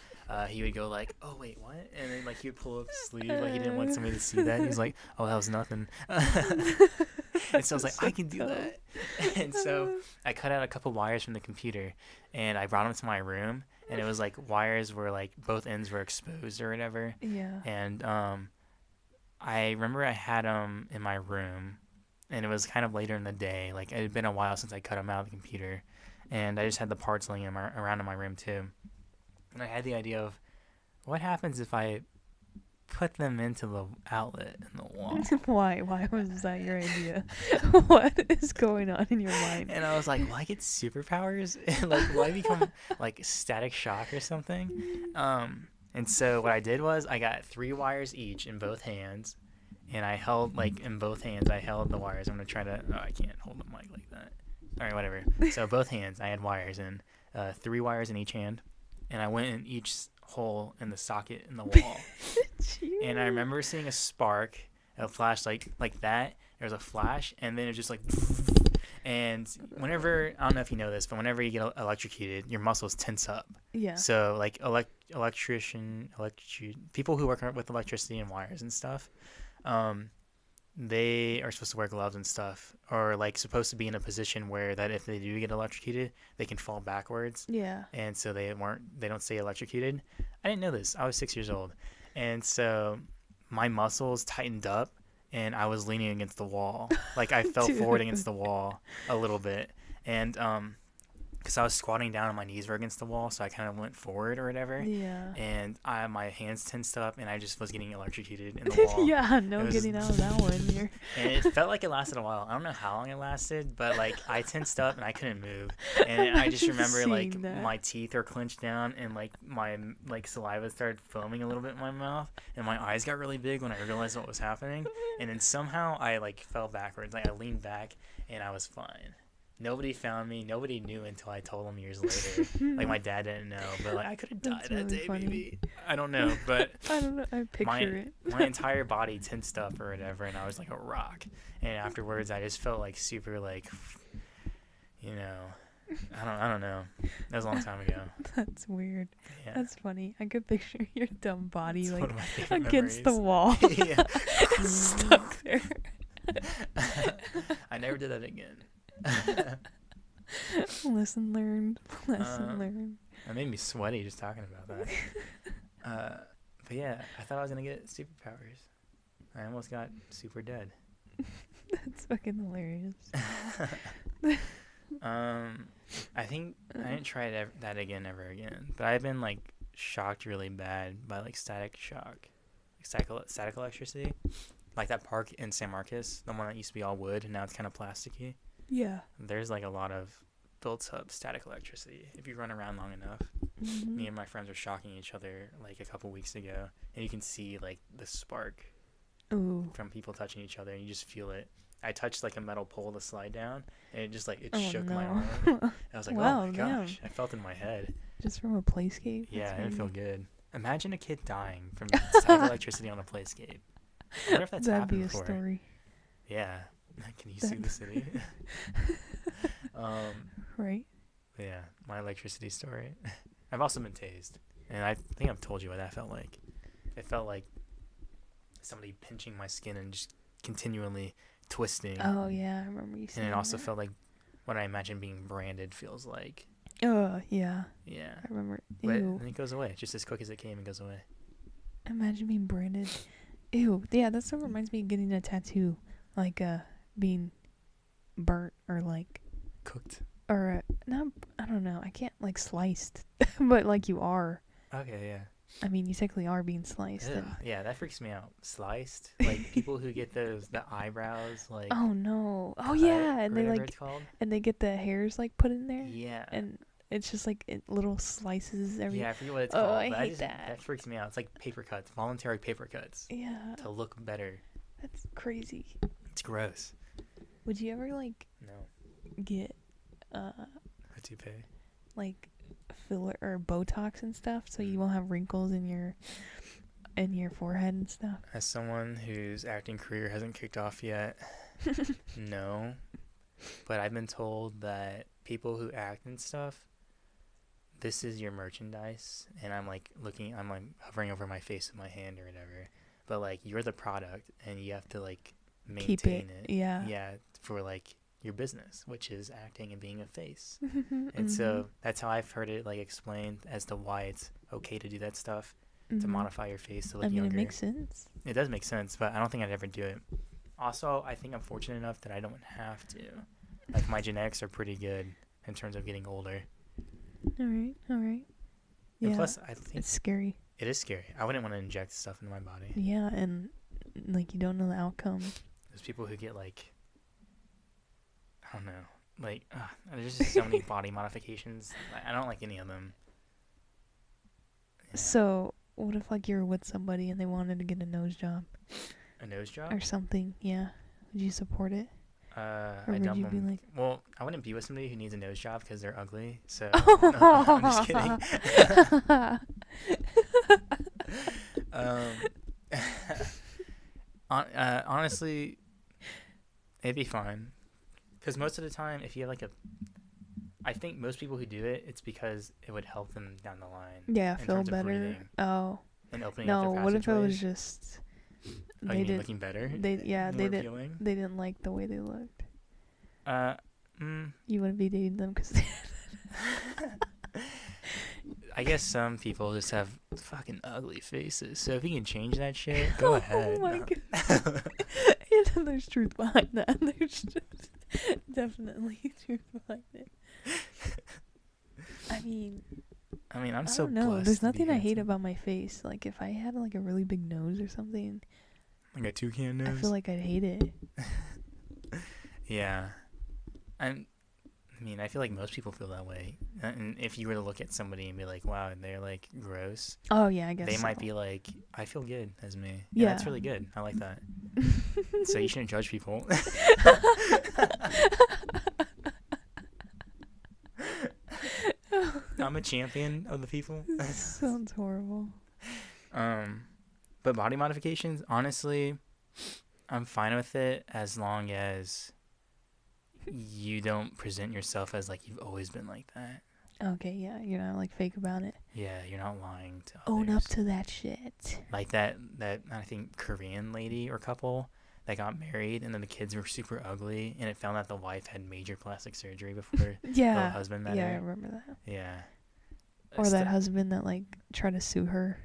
he would go like, oh wait, what? And then like he would pull up his sleeve, like he didn't want somebody to see that. And he's like, oh, that was nothing. And so I was like, I can do that. And so I cut out a couple wires from the computer, and I brought them to my room, and it was like wires were like both ends were exposed or whatever. Yeah. And I remember I had them in my room, and it was kind of later in the day. Like it had been a while since I cut them out of the computer, and I just had the parts laying around in my room too. And I had the idea of what happens if I put them into the outlet in the wall. Why was that your idea? What is going on in your mind? And I was like, will I get superpowers? Like, will I become like static shock or something? And so what I did was I got 3 wires each in both hands, and I held like in both hands I held the wires. I'm gonna try to. Oh, I can't hold the mic like that. All right, whatever. So both hands I had wires in, 3 wires in each hand, and I went in each hole in the socket in the wall. And I remember seeing a spark, a flash like that. There was a flash, and then it was just like, and whenever, I don't know if you know this, but whenever you get electrocuted, your muscles tense up. Yeah. So like people who work with electricity and wires and stuff, they are supposed to wear gloves and stuff, or like supposed to be in a position where that if they do get electrocuted, they can fall backwards. Yeah. And so they don't stay electrocuted. I didn't know this. I was 6 years old. And so my muscles tightened up, and I was leaning against the wall. Like I fell forward against the wall a little bit. And because I was squatting down and my knees were against the wall, so I kind of went forward or whatever. Yeah. And my hands tensed up, and I just was getting electrocuted in the wall. Yeah, getting out of that one. And it felt like it lasted a while. I don't know how long it lasted, but like I tensed up and I couldn't move. And I just remember like my teeth are clenched down, and like my like saliva started foaming a little bit in my mouth, and my eyes got really big when I realized what was happening. And then somehow I like fell backwards. Like I leaned back, and I was fine. Nobody found me. Nobody knew until I told them years later. Like my dad didn't know, but like I could have died that day, maybe. I don't know, but I don't know. I picture it. My entire body tensed up or whatever, and I was like a rock. And afterwards, I just felt like super like, you know, I don't know. That was a long time ago. That's weird. Yeah. That's funny. I could picture your dumb body It's like memories. against the wall, Yeah. stuck there. I never did that again. Lesson learned. Learned. That made me sweaty just talking about that. But yeah, I thought I was gonna get superpowers. I almost got super dead. That's fucking hilarious. I think I didn't try that again ever again. But I've been like shocked really bad by like static shock, static electricity, like that park in San Marcos, the one that used to be all wood and now it's kind of plasticky. Yeah. There's like a lot of built up static electricity if you run around long enough. Mm-hmm. Me and my friends were shocking each other like a couple weeks ago, and you can see like the spark Ooh. from people touching each other, and you just feel it. I touched like a metal pole to slide down, and it just like it Oh, shook no. my arm. I was like, Wow, oh my damn. gosh, I felt in my head. Just from a playscape? Yeah, That's it didn't feel crazy. good. Imagine a kid dying from static electricity on a playscape. I wonder if that's That'd happened be a before. story. Yeah. Can you sue the city? Right? Yeah, my electricity story. I've also been tased, and I think I've told you what that felt like. It felt like somebody pinching my skin and just continually twisting. Oh, yeah, I remember you saying And it also that. felt like what I imagine being branded feels like. Oh, yeah. Yeah. I remember. But Ew. then it goes away. Just as quick as it came, it goes away. Imagine being branded. Ew. Yeah, that stuff reminds me of getting a tattoo. Like, being burnt or, like... Cooked. Or, not... I don't know. I can't, like, sliced. But, like, you are. Okay, yeah. I mean, you technically are being sliced. Ugh, yeah, that freaks me out. Sliced? Like, people who get the eyebrows, like... Oh, no. Oh, cut, yeah. And or they, whatever like... it's called. And they get the hairs, like, put in there. Yeah. And it's just, like, little slices every... Yeah, I forget what it's Oh, called. I but hate that. That freaks me out. It's like paper cuts. Voluntary paper cuts. Yeah. To look better. That's crazy. It's gross. Would you ever, like, No. get, A toupee? like, filler or Botox and stuff so you won't have wrinkles in your forehead and stuff? As someone whose acting career hasn't kicked off yet, no. But I've been told that people who act and stuff, this is your merchandise. And I'm like hovering over my face with my hand or whatever. But like, you're the product and you have to like maintain it. Yeah. Yeah. For like your business, which is acting and being a face. And so that's how I've heard it like explained as to why it's okay to do that stuff. To modify your face to look younger. It makes sense. It does make sense, but I don't think I'd ever do it. Also, I think I'm fortunate enough that I don't have to. Like, my genetics are pretty good in terms of getting older. All right. And Yeah. plus, I think It's scary. it is scary. I wouldn't want to inject stuff into my body. Yeah, and, like, you don't know the outcome. There's people who get, like, I don't know. Like, there's just so many body modifications. I don't like any of them. Yeah. So, what if, like, you're with somebody and they wanted to get a nose job? A nose job? Or something, yeah. Would you support it? I would dump you be them. like... Well, I wouldn't be with somebody who needs a nose job because they're ugly. So, no, I'm just kidding. Honestly, it'd be fine. Because most of the time, if you have like I think most people who do it, it's because it would help them down the line. Yeah, in feel terms of better. breathing Oh. and opening up No, their what if it was passageways. just... Oh, They you mean did. looking better? They More didn't. appealing? They didn't like the way they looked. You You wouldn't be dating them because. I guess some people just have fucking ugly faces. So if you can change that shit, go ahead. Oh my No. god. And there's truth behind that. There's definitely truth behind it. I mean, I'm I so don't know. blessed. There's to be nothing I hate handsome. about my face. Like if I had like a really big nose or something, Like a toucan nose. I feel like I'd hate it. Yeah. I feel like most people feel that way. And if you were to look at somebody and be like, wow, they're like gross, Oh yeah, I guess they so. might be like, I feel good as me. Yeah. That's really good. I like that. So you shouldn't judge people. I'm a champion of the people. Sounds horrible. But body modifications, honestly, I'm fine with it as long as you don't present yourself as like you've always been like that. Okay, yeah, you're not like fake about it. Yeah, you're not lying to Own others. up to that shit. Like that I think Korean lady or couple that got married and then the kids were super ugly and it found out the wife had major plastic surgery before Yeah. the husband met Yeah, I her. remember that. Yeah. Or It's that the husband that like tried to sue her,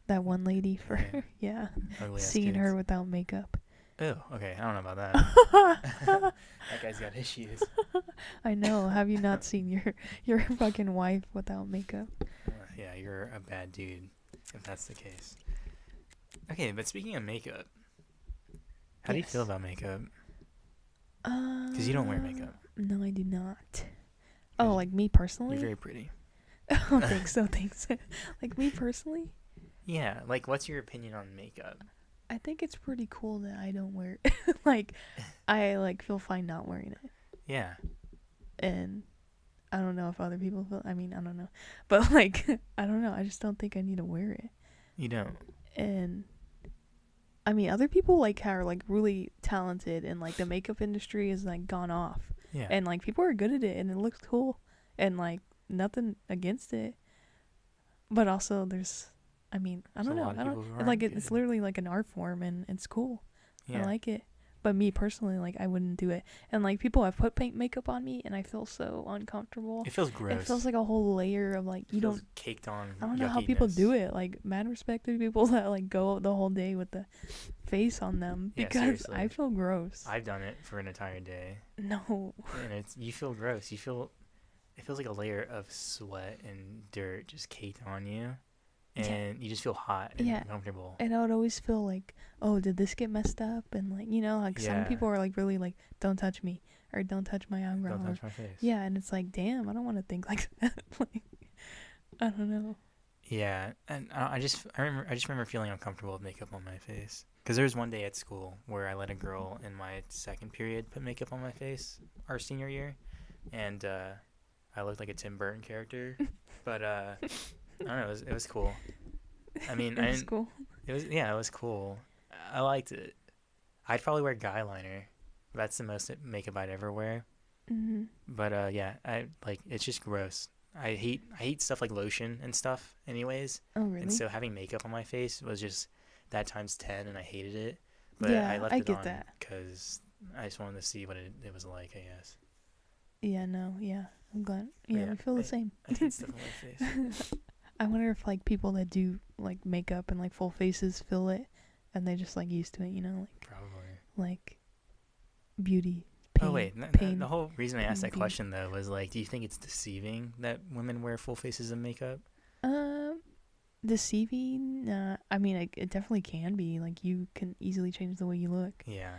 that one lady for Yeah. ugly ass seeing kids. her without makeup. Oh, okay. I don't know about that. That guy's got issues. I know. Have you not seen your fucking wife without makeup? Yeah, you're a bad dude if that's the case. Okay, but speaking of makeup, how do you feel Yes. about makeup? Because you don't wear makeup. No, I do not. You're Oh, like me personally? You're very pretty. Oh, thanks. Like me personally? Yeah, like what's your opinion on makeup? I think it's pretty cool that I don't wear it. Like, I, like, feel fine not wearing it. Yeah. And I don't know if other people feel, I mean, I don't know. But, like, I don't know. I just don't think I need to wear it. You don't. And, I mean, other people, like, are, like, really talented, and, like, the makeup industry is, like, gone off. Yeah. And, like, people are good at it, and it looks cool. And, like, nothing against it. But also, there's, I mean, I don't know. I don't, like, it's literally, like, an art form, and it's cool. Yeah. I like it. But me personally, like, I wouldn't do it. And, like, people have put makeup on me, and I feel so uncomfortable. It feels gross. It feels like a whole layer of, like, you don't... caked on I don't know how people do it. Like, mad respect to people that, like, go the whole day with the face on them. Because I feel gross. I've done it for an entire day. No. And you feel gross. It feels like a layer of sweat and dirt just caked on you. And you just feel hot and uncomfortable. And I would always feel like, oh, did this get messed up? And, like, you know, like, some people are, like, really, like, don't touch me. Or don't touch my eyebrow. Don't touch my face. Yeah, and it's like, damn, I don't want to think like that. Like, I don't know. Yeah, and I just remember feeling uncomfortable with makeup on my face. Because there was one day at school where I let a girl in my second period put makeup on my face our senior year. And I looked like a Tim Burton character. But... I don't know. It was cool. I mean, it was cool. It was cool. I liked it. I'd probably wear guy liner. That's the most makeup I'd ever wear. Mm-hmm. But it's just gross. I hate stuff like lotion and stuff. Anyways. Oh really? And so having makeup on my face was just that times 10, and I hated it. But yeah, I left I it get on that because I just wanted to see what it was like. I guess. Yeah. No. Yeah. I'm glad. Yeah. We feel the same. I hate stuff on my face. I wonder if, like, people that do, like, makeup and, like, full faces feel it, and they just, like, used to it, you know, like, probably, like, beauty, pain. Oh wait, the whole reason I asked that question though was, like, do you think it's deceiving that women wear full faces of makeup? Deceiving? I mean, it definitely can be. Like, you can easily change the way you look. Yeah.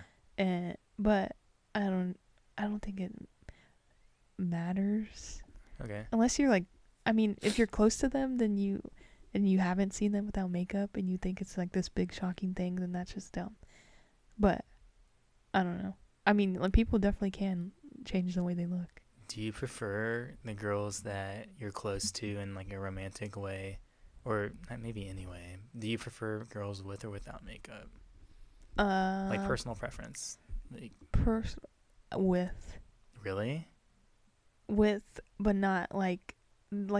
But I don't think it matters. Okay. Unless you're, like, I mean, if you're close to them, then you haven't seen them without makeup, and you think it's, like, this big shocking thing, then that's just dumb. But I don't know. I mean, like, people definitely can change the way they look. Do you prefer the girls that you're close to in, like, a romantic way, or maybe any way? Do you prefer girls with or without makeup? Like, personal preference. Like, with. Really? With, but not like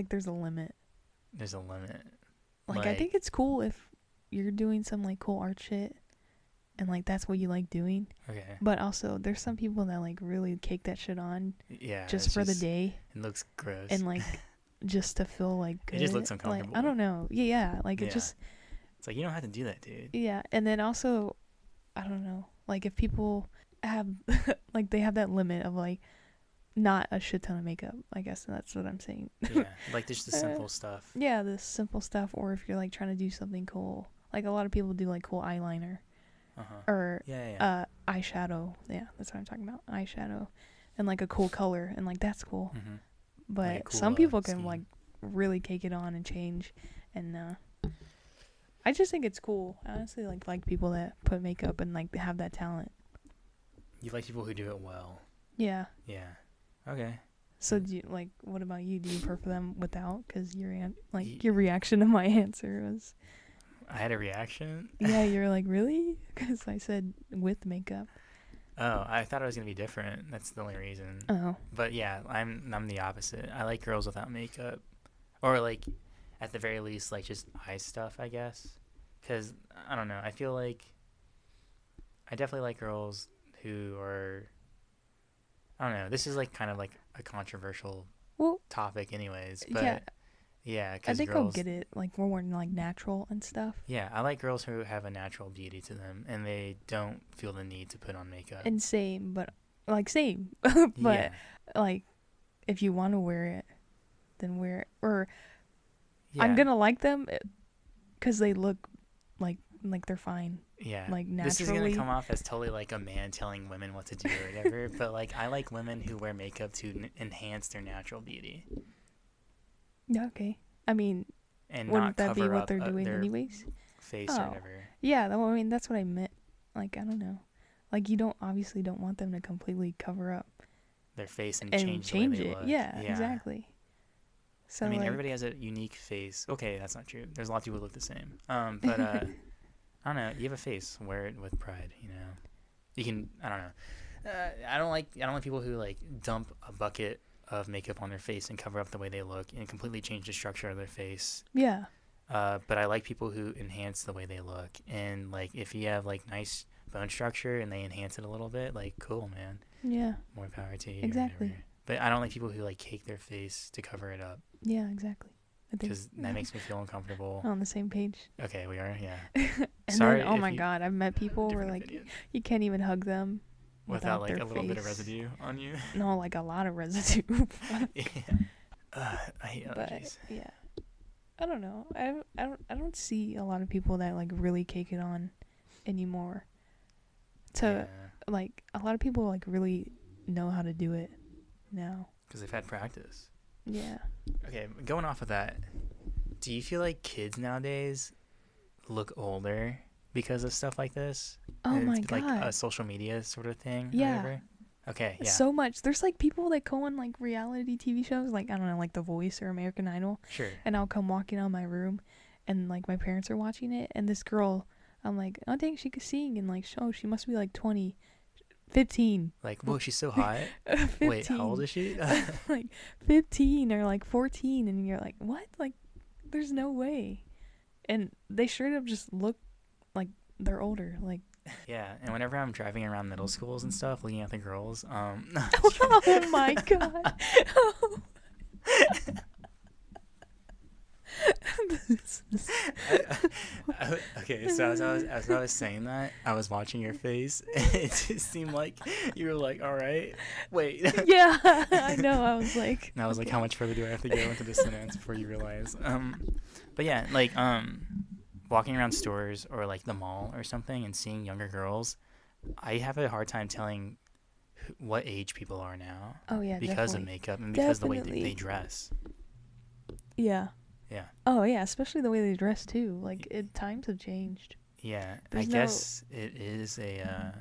there's a limit. There's a limit. Like, I think it's cool if you're doing some, like, cool art shit and, like, that's what you like doing. Okay. But also, there's some people that, like, really cake that shit on. Yeah. Just for the day. It looks gross. And, like, just to feel, like, good. It just looks uncomfortable. Like, I don't know. Yeah. Like, it just. It's like, you don't have to do that, dude. Yeah. And then also, I don't know. Like, if people have, like, they have that limit of, like, not a shit ton of makeup, I guess that's what I'm saying. Yeah, like just the simple stuff. Yeah, the simple stuff, or if you're, like, trying to do something cool. Like, a lot of people do, like, cool eyeliner. Or eyeshadow. Yeah, that's what I'm talking about. Eyeshadow. And, like, a cool color, and, like, that's cool. Mm-hmm. But like cool, some people can scheme. Like, really cake it on and change. And I just think it's cool. I honestly like people that put makeup and, like, have that talent. You like people who do it well. Yeah. Yeah. Okay. So do you, like, what about you? Do you prefer them without? Because your reaction to my answer was. I had a reaction. Yeah, you're like, really? Because I said with makeup. Oh, I thought it was gonna be different. That's the only reason. Oh. But yeah, I'm the opposite. I like girls without makeup, or, like, at the very least, like, just eye stuff, I guess. Because I don't know. I feel like I definitely like girls who are. I don't know. This is, like, kind of like a controversial topic, anyways. But yeah, cause I think girls, I'll get it. Like, more like natural and stuff. Yeah, I like girls who have a natural beauty to them, and they don't feel the need to put on makeup. And same, but but like, if you want to wear it, then wear it. Or I'm gonna like them because they look like they're fine. Yeah. Like, naturally. This is gonna come off as totally like a man telling women what to do or whatever, but, like, I like women who wear makeup to enhance their natural beauty. Yeah. Okay. I mean, and wouldn't not that be cover what up they're doing anyways? face or whatever. Yeah, I mean, that's what I meant. Like, I don't know. Like, you obviously don't want them to completely cover up their face and change the way they it. look. Yeah, exactly. So I mean, like, everybody has a unique face. Okay, that's not true. There's a lot of people who look the same. But I don't know. You have a face. Wear it with pride. You know. You can. I don't know. I don't like people who like dump a bucket of makeup on their face and cover up the way they look and completely change the structure of their face. Yeah. But I like people who enhance the way they look. And like, if you have like nice bone structure and they enhance it a little bit, like, cool, man. Yeah. More power to you. Exactly. But I don't like people who like cake their face to cover it up. Yeah, exactly. Because that makes me feel uncomfortable. On the same page. Okay, we are, yeah. And Sorry. Then, oh my God, I've met people where like you can't even hug them without like their a little face. bit of residue on you. No, like a lot of residue. Yeah. I hate allergies. But, yeah. I don't know. I don't see a lot of people that like really cake it on anymore. Like a lot of people like really know how to do it now. Because they've had practice. Yeah. Okay, going off of that, do you feel like kids nowadays look older because of stuff like this? Oh my God. Like a social media sort of thing? Yeah. Or whatever? Okay, yeah. So much. There's like people that go on like reality TV shows, like, I don't know, like The Voice or American Idol. Sure. And I'll come walking out of my room and like my parents are watching it. And this girl, I'm like, oh dang, she could sing. And like, oh, she must be like 15. Like, whoa, she's so hot. 15. Wait, how old is she? Like 15 or like 14. And you're like, what? Like, there's no way. And they straight up just look like they're older. Like, yeah, and whenever I'm driving around middle schools and stuff, looking at the girls, oh my God. Okay, so as I was saying that, I was watching your face, and it just seemed like you were like, all right, wait. Yeah, I know. I was like, and I was like, how much further do I have to go into this sentence before you realize? But yeah, like walking around stores or like the mall or something and seeing younger girls, I have a hard time telling what age people are now. Oh yeah, because definitely. of makeup and because of the way they dress. Yeah. Yeah. Oh yeah, especially the way they dress too. Like times have changed. Yeah, I guess it is a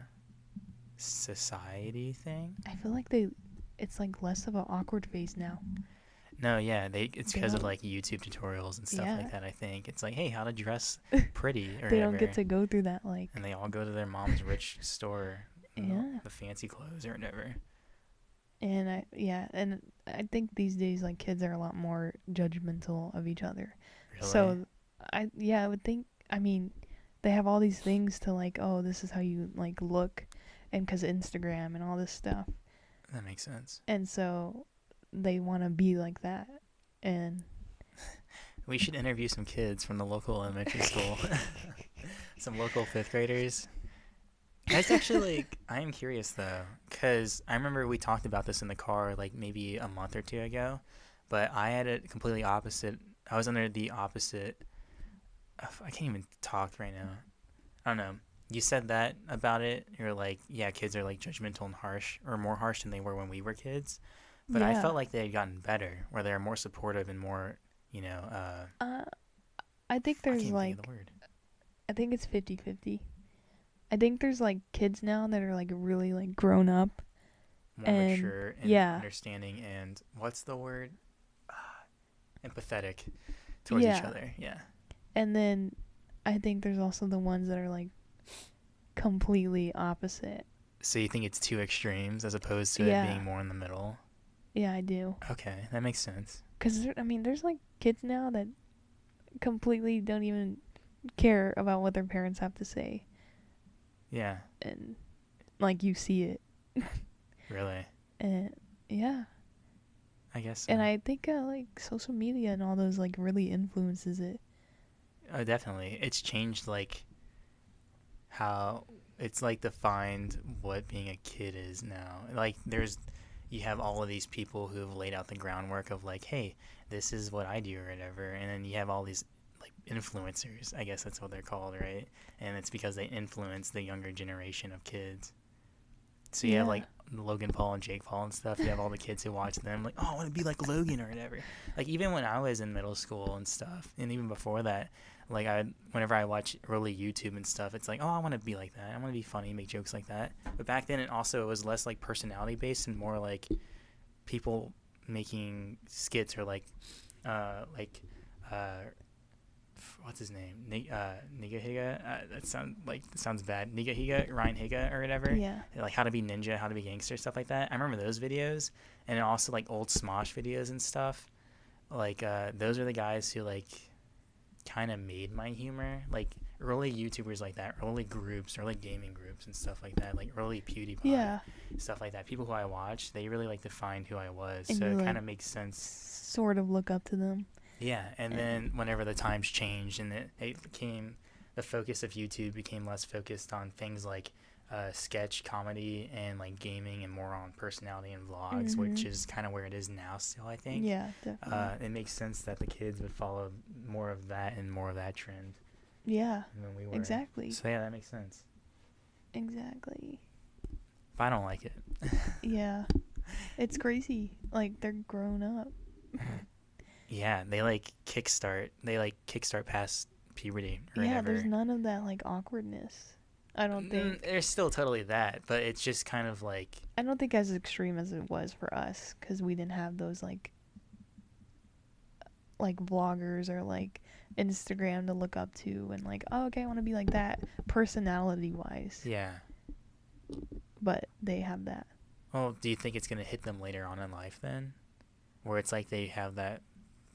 society thing. I feel like it's like less of an awkward phase now. No, yeah, it's because of like YouTube tutorials and stuff like that. I think it's like, hey, how to dress pretty or they whatever. don't get to go through that like. And they all go to their mom's rich store. Yeah. The fancy clothes or whatever. And I think these days like kids are a lot more judgmental of each other. Really? So I would think, I mean, they have all these things to like, oh, this is how you like look, and because Instagram and all this stuff. That makes sense. And so they want to be like that. And we should interview some kids from the local elementary school. Some local 5th graders. That's actually, like, I am curious, though, because I remember we talked about this in the car, like, maybe a month or two ago, but I had it completely opposite. I was under the opposite. I can't even talk right now. I don't know. You said that about it. You're like, yeah, kids are, like, judgmental and harsh, or more harsh than they were when we were kids. But I felt like they had gotten better, where they're more supportive and more, you know, I think there's, like, I think it's 50-50. I think there's like kids now that are like really like grown up, more mature and understanding, and what's the word? Empathetic towards each other. Yeah. And then I think there's also the ones that are like completely opposite. So you think it's two extremes as opposed to it being more in the middle? Yeah, I do. Okay, that makes sense. Because I mean, there's like kids now that completely don't even care about what their parents have to say. Yeah. And like you see it. Really? And yeah. I guess so. And I think like social media and all those like really influences it. Oh, definitely. It's changed like how it's like defined what being a kid is now. Like you have all of these people who have laid out the groundwork of like, hey, this is what I do or whatever, and then you have all these influencers, I guess that's what they're called, right? And it's because they influence the younger generation of kids. So you have like Logan Paul and Jake Paul and stuff. You have all the kids who watch them like, oh, I want to be like Logan or whatever. Like even when I was in middle school and stuff, and even before that, like whenever I watch early YouTube and stuff, it's like, oh, I want to be like that. I want to be funny, make jokes like that. But back then, it was less like personality based and more like people making skits or like what's his name? Niga Higa. That sounds bad. Niga Higa, Ryan Higa, or whatever. Yeah. Like how to be ninja, how to be gangster, stuff like that. I remember those videos, and also like old Smosh videos and stuff. Like those are the guys who like kind of made my humor. Like early YouTubers like that, early groups, early gaming groups and stuff like that. Like early PewDiePie, stuff like that. People who I watched, they really like defined who I was, and so it kind of makes sense. Sort of look up to them. Yeah, and then whenever the times changed and it became, the focus of YouTube became less focused on things like sketch comedy and like gaming and more on personality and vlogs, which is kind of where it is now still, I think. Yeah, definitely. It makes sense that the kids would follow more of that and more of that trend. Yeah, than we were. exactly. So yeah, that makes sense. Exactly. But I don't like it. Yeah, it's crazy. Like they're grown up. Yeah, they kickstart past puberty or whatever. Yeah, there's none of that like awkwardness. I don't think. There's still totally that, but it's just kind of like, I don't think as extreme as it was for us, because we didn't have those like vloggers or like Instagram to look up to and like, oh, okay, I want to be like that personality wise. Yeah. But they have that. Well, do you think it's going to hit them later on in life then? Where it's like they have that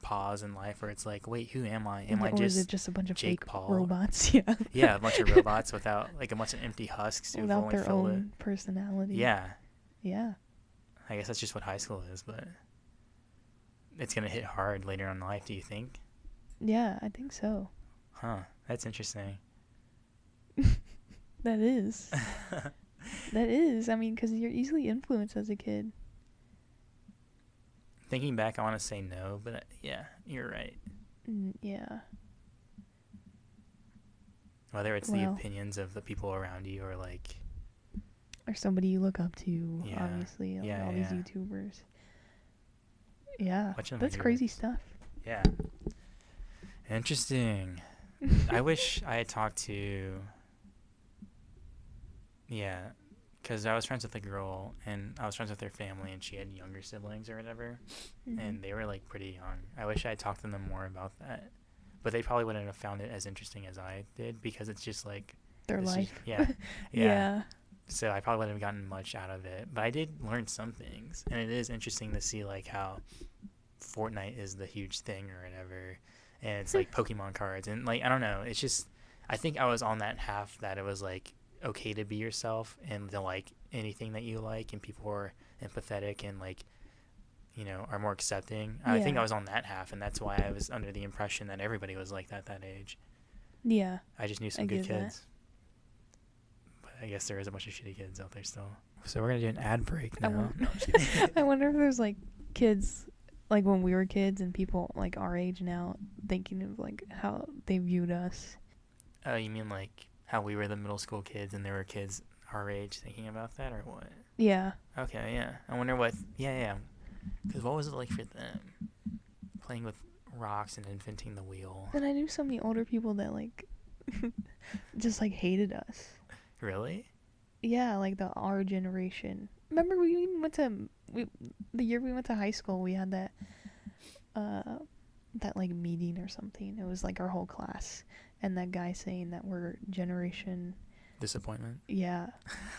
pause in life where it's like, wait, who am I? Am I just, is it just a bunch of Jake fake Paul? Robots? Yeah. Yeah, a bunch of robots without like a bunch of empty husks who've without only their filled own personality. Yeah. Yeah. I guess that's just what high school is, but it's going to hit hard later on in life, do you think? Yeah, I think so. Huh. That's interesting. That is. That is. I mean, because you're easily influenced as a kid. Thinking back, I want to say no, but yeah, you're right. Yeah. Whether it's the opinions of the people around you or like... Or somebody you look up to, obviously. Like all these YouTubers. Yeah. That's crazy stuff. Yeah. Interesting. I wish I had talked to... Yeah. Because I was friends with a girl, and I was friends with her family, and she had younger siblings or whatever, and they were, like, pretty young. I wish I had talked to them more about that. But they probably wouldn't have found it as interesting as I did, because it's just, like... Their life. Yeah. So I probably wouldn't have gotten much out of it. But I did learn some things, and it is interesting to see, like, how Fortnite is the huge thing or whatever, and it's, like, Pokemon cards. And, like, I don't know. It's just... I think I was on that half that it was, like... okay to be yourself and to like anything that you like, and people are empathetic and like, you know, are more accepting. I think I was on that half, and that's why I was under the impression that everybody was like that age. Yeah. I just knew some good kids. But I guess there is a bunch of shitty kids out there still. So we're going to do an ad break now. I wonder if there's like kids like when we were kids and people like our age now thinking of like how they viewed us. Oh, you mean like how we were the middle school kids and there were kids our age thinking about that, or what? Yeah. Okay, yeah. I wonder what... Yeah. Because what was it like for them? Playing with rocks and inventing the wheel. And I knew so many older people that, like, just, like, hated us. Really? Yeah, like, our generation. Remember we went to... the year we went to high school, we had that, like, meeting or something. It was, like, our whole class. And that guy saying that we're generation... Disappointment? Yeah.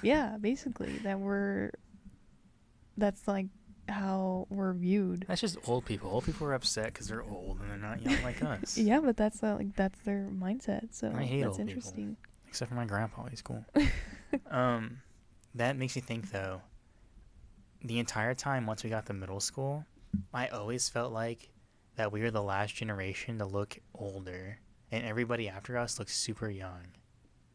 Yeah, basically. That's, like, how we're viewed. That's just old people. Old people are upset because they're old and they're not young like us. Yeah, but that's their mindset. So I hate that's old interesting. People. Except for my grandpa, he's cool. That makes me think though. The entire time once we got to middle school, I always felt like that we were the last generation to look older, and everybody after us looked super young.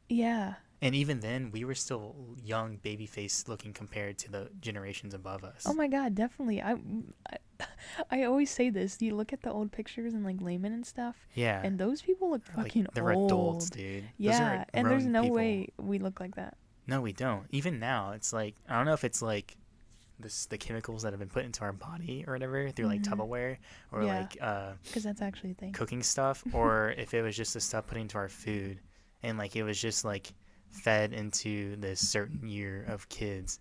Yeah. And even then, we were still young, baby-faced looking compared to the generations above us. Oh my god, definitely. I always say this. You look at the old pictures and like Layman and stuff. Yeah. And those people look fucking they're old. They're adults, dude. Yeah. And there's no way we look like that. No, we don't. Even now, it's like, I don't know if it's like the chemicals that have been put into our body or whatever through like Tupperware or like because that's actually a thing, cooking stuff, or if it was just the stuff put into our food and like it was just like fed into this certain year of kids.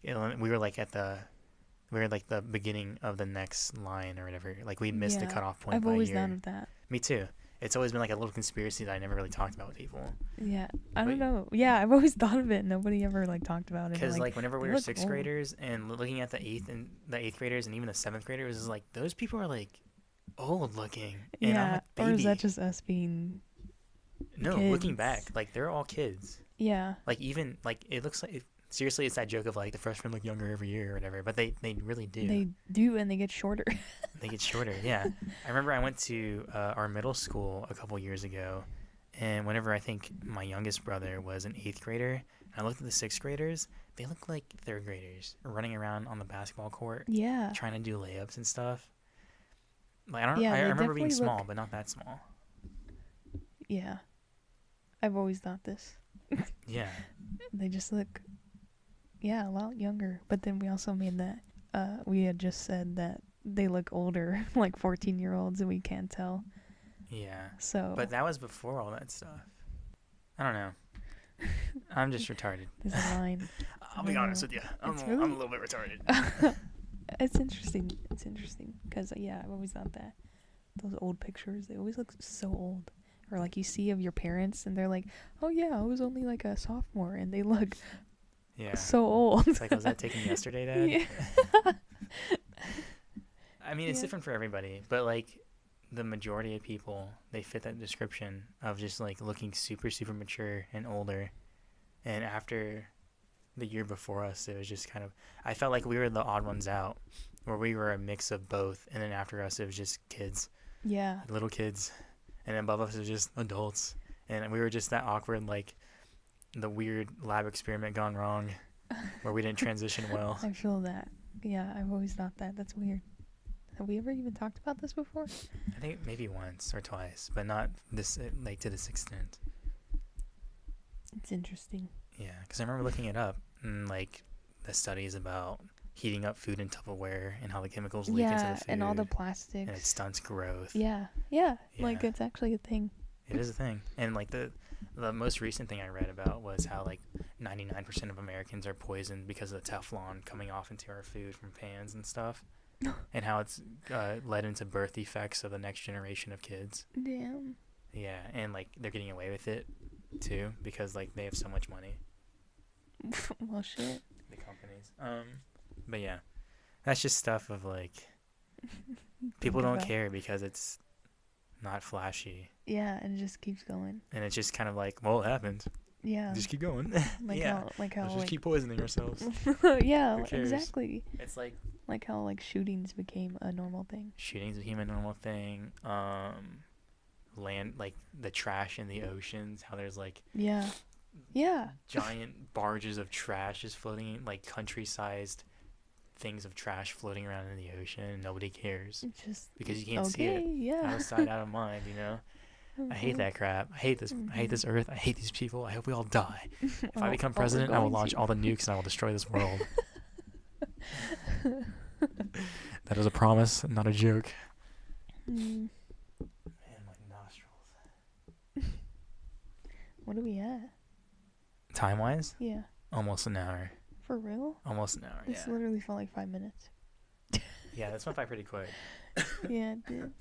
We were like the beginning of the next line or whatever. Like we missed the cutoff point. I've by always a year. thought of that. Me too. It's always been like a little conspiracy that I never really talked about with people. Yeah, I don't know. Yeah, I've always thought of it. Nobody ever like talked about it. Because like whenever we were sixth graders and looking at the eighth graders and even the seventh graders, is like those people are like old looking. And yeah, I'm like, baby. Or is that just us being? No, kids? Looking back, like they're all kids. Yeah. Like even like it looks like seriously, it's that joke of like the freshmen look younger every year or whatever, but they really do. They do, and they get shorter. They get shorter, yeah. I remember I went to our middle school a couple years ago, and whenever I think my youngest brother was an 8th grader, and I looked at the 6th graders, they look like 3rd graders running around on the basketball court, trying to do layups and stuff. Like I remember being small, but not that small. Yeah, I've always thought this. Yeah. They just look, a lot younger. But then we also made that. We had just said that they look older, like 14-year-olds, and we can't tell. Yeah. So. But that was before all that stuff. I don't know. I'm just retarded. There's a line. I'll be honest with you. I'm a little bit retarded. It's interesting. It's interesting because I've always thought that those old pictures, they always look so old. Or like you see of your parents, and they're like, "Oh yeah, I was only like a sophomore," and they look so old. It's like, was that taken yesterday, Dad? Yeah. I mean, it's different for everybody, but like the majority of people, they fit that description of just like looking super, super mature and older. And after the year before us, it was just kind of, I felt like we were the odd ones out, where we were a mix of both. And then after us, it was just kids. Yeah. Little kids. And then above us, it was just adults. And we were just that awkward, like the weird lab experiment gone wrong, where we didn't transition well. I feel that. Yeah, I've always thought that. That's weird. Have we ever even talked about this before? I think maybe once or twice, but not this like to this extent. It's interesting. Yeah, because I remember looking it up, and like the studies about heating up food in Tupperware and how the chemicals leak into the food. And all the plastics. And it stunts growth. Yeah. Like it's actually a thing. It is a thing. And like the most recent thing I read about was how like 99% of Americans are poisoned because of the Teflon coming off into our food from pans and stuff. And how it's led into birth defects of the next generation of kids. Damn. Yeah, and like they're getting away with it too because like they have so much money. Well, shit. The companies. But yeah, that's just stuff of like people don't care because it's not flashy. Yeah, and it just keeps going. And it's just kind of like, well, it happened. Yeah. Just keep going. Like how let's just keep poisoning ourselves. Yeah, exactly. It's like how like shootings became a normal thing. Shootings became a normal thing. Land, like the trash in the oceans, how there's like giant barges of trash just floating, like country-sized things of trash floating around in the ocean, and nobody cares because you can't see it. Out of sight, out of mind, you know. I hate that crap. I hate this. I hate this earth. I hate these people. I hope we all die. If I become president, I will launch all the nukes and I will destroy this world. That is a promise, not a joke. Man, my nostrils. What are we at? Time-wise? Yeah. Almost an hour. For real? Almost an hour, This literally felt like 5 minutes. Yeah, this went by pretty quick. Yeah, it did.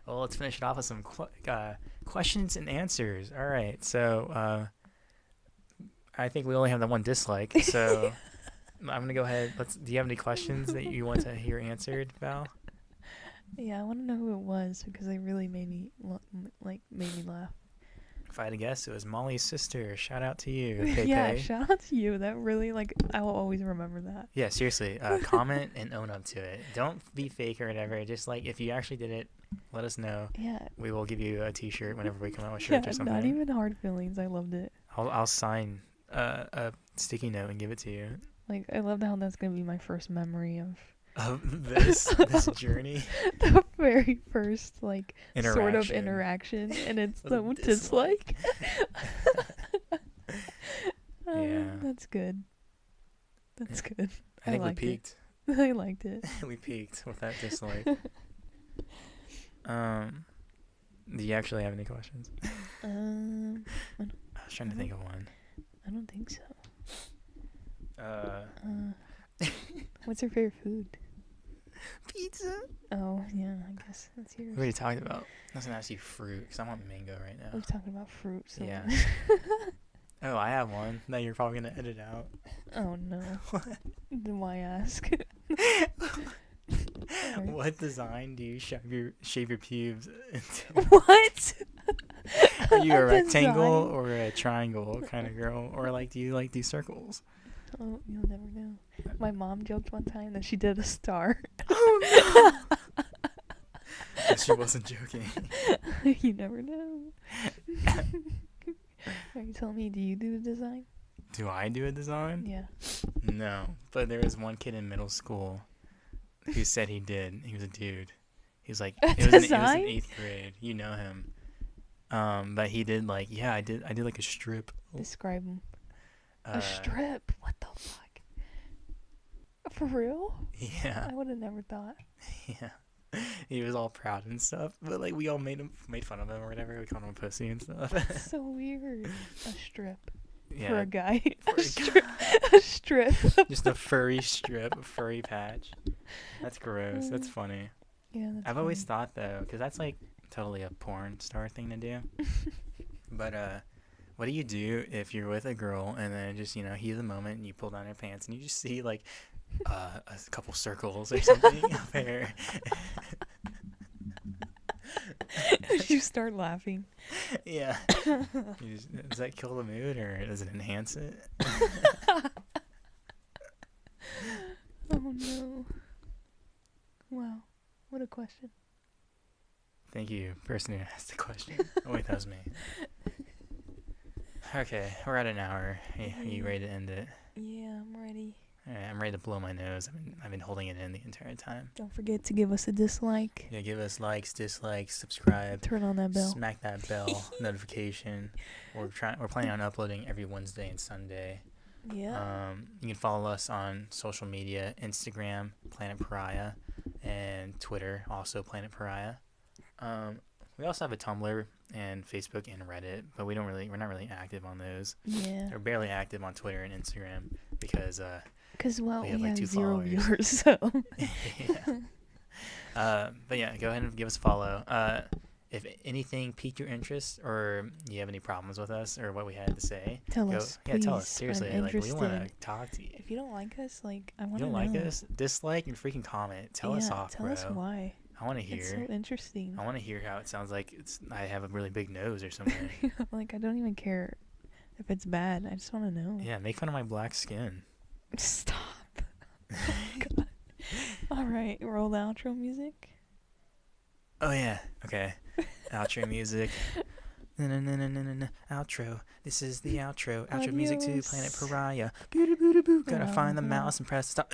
Well, let's finish it off with some questions and answers. All right, so I think we only have the one dislike, so I'm going to go ahead. Do you have any questions that you want to hear answered, Val? Yeah, I want to know who it was because it really made me laugh. If I had to guess, it was Molly's sister. Shout out to you, KK. Yeah, shout out to you. That really, I will always remember that. Yeah, seriously. Comment and own up to it. Don't be fake or whatever. Just, if you actually did it, let us know. Yeah. We will give you a t-shirt whenever we come out with shirts or something. Not even hard feelings. I loved it. I'll sign a sticky note and give it to you. I loved how that's going to be my first memory of this journey. The very first sort of interaction, and it's the dislike. Yeah, Yeah. That's good. That's good. I think we peaked. I liked it. We peaked with that dislike. Do you actually have any questions? I was trying to think of one. I don't think so. What's your favorite food? Pizza. Oh, yeah, I guess that's yours. We already talked about. I was gonna ask you fruit because I want mango right now. We're talking about fruit. So Yeah. Oh, I have one that you're probably gonna edit out. Oh no. What? Then why ask? What design do you shave your pubes into? What? Are you a rectangle design? or a triangle kind of girl, or do you do circles? Oh, you'll never know. My mom joked one time that she did a star. Oh no! But she wasn't joking. You never know. Are you telling me, do you do the design? Do I do a design? Yeah. No, but there was one kid in middle school who said he did. He was a dude. He was like, it was in 8th grade. You know him. But he did I did like a strip. Describe him. A strip? What the fuck? For real? Yeah. I would have never thought. Yeah. He was all proud and stuff, but we all made fun of him or whatever. We called him a pussy and stuff. That's so weird. A strip. Yeah. For a guy. For a strip. A strip. Just a furry strip, a furry patch. That's gross. That's funny. Yeah, that's I've always thought though, because that's totally a porn star thing to do. But what do you do if you're with a girl and then just heat of the moment and you pull down her pants and you just see a couple circles or something up there? You start laughing. Yeah. Does that kill the mood or does it enhance it? Oh no. Wow. What a question. Thank you, person who asked the question. Oh wait, that was me. Okay, we're at an hour. Are you ready to end it? Yeah, I'm ready. Alright, I'm ready to blow my nose. I've been holding it in the entire time. Don't forget to give us a dislike. Yeah, give us likes, dislikes, subscribe. Turn on that bell. Smack that bell notification. We're planning on uploading every Wednesday and Sunday. Yeah. You can follow us on social media, Instagram, Planet Pariah, and Twitter, also Planet Pariah. We also have a Tumblr and Facebook and Reddit, but we're not really active on those. Yeah. We're barely active on Twitter and Instagram because we have 2 0 followers. viewers, so. Yeah. But yeah, go ahead and give us a follow. If anything piqued your interest or you have any problems with us or what we had to say, tell us. Yeah, please. tell us. Seriously, I'm we want to talk to you. If you don't like us, I want to know. You don't like us? Dislike and freaking comment. Tell us off, tell bro. us why. I want to hear. It's so interesting. I want to hear how it sounds like I have a really big nose or something. I don't even care if it's bad. I just want to know. Yeah, make fun of my black skin. Stop. Oh, God. All right, roll the outro music. Oh yeah. Okay. Outro music. Outro. This is the outro. Outro music to Planet Pariah. Gotta find the mouse and press stop.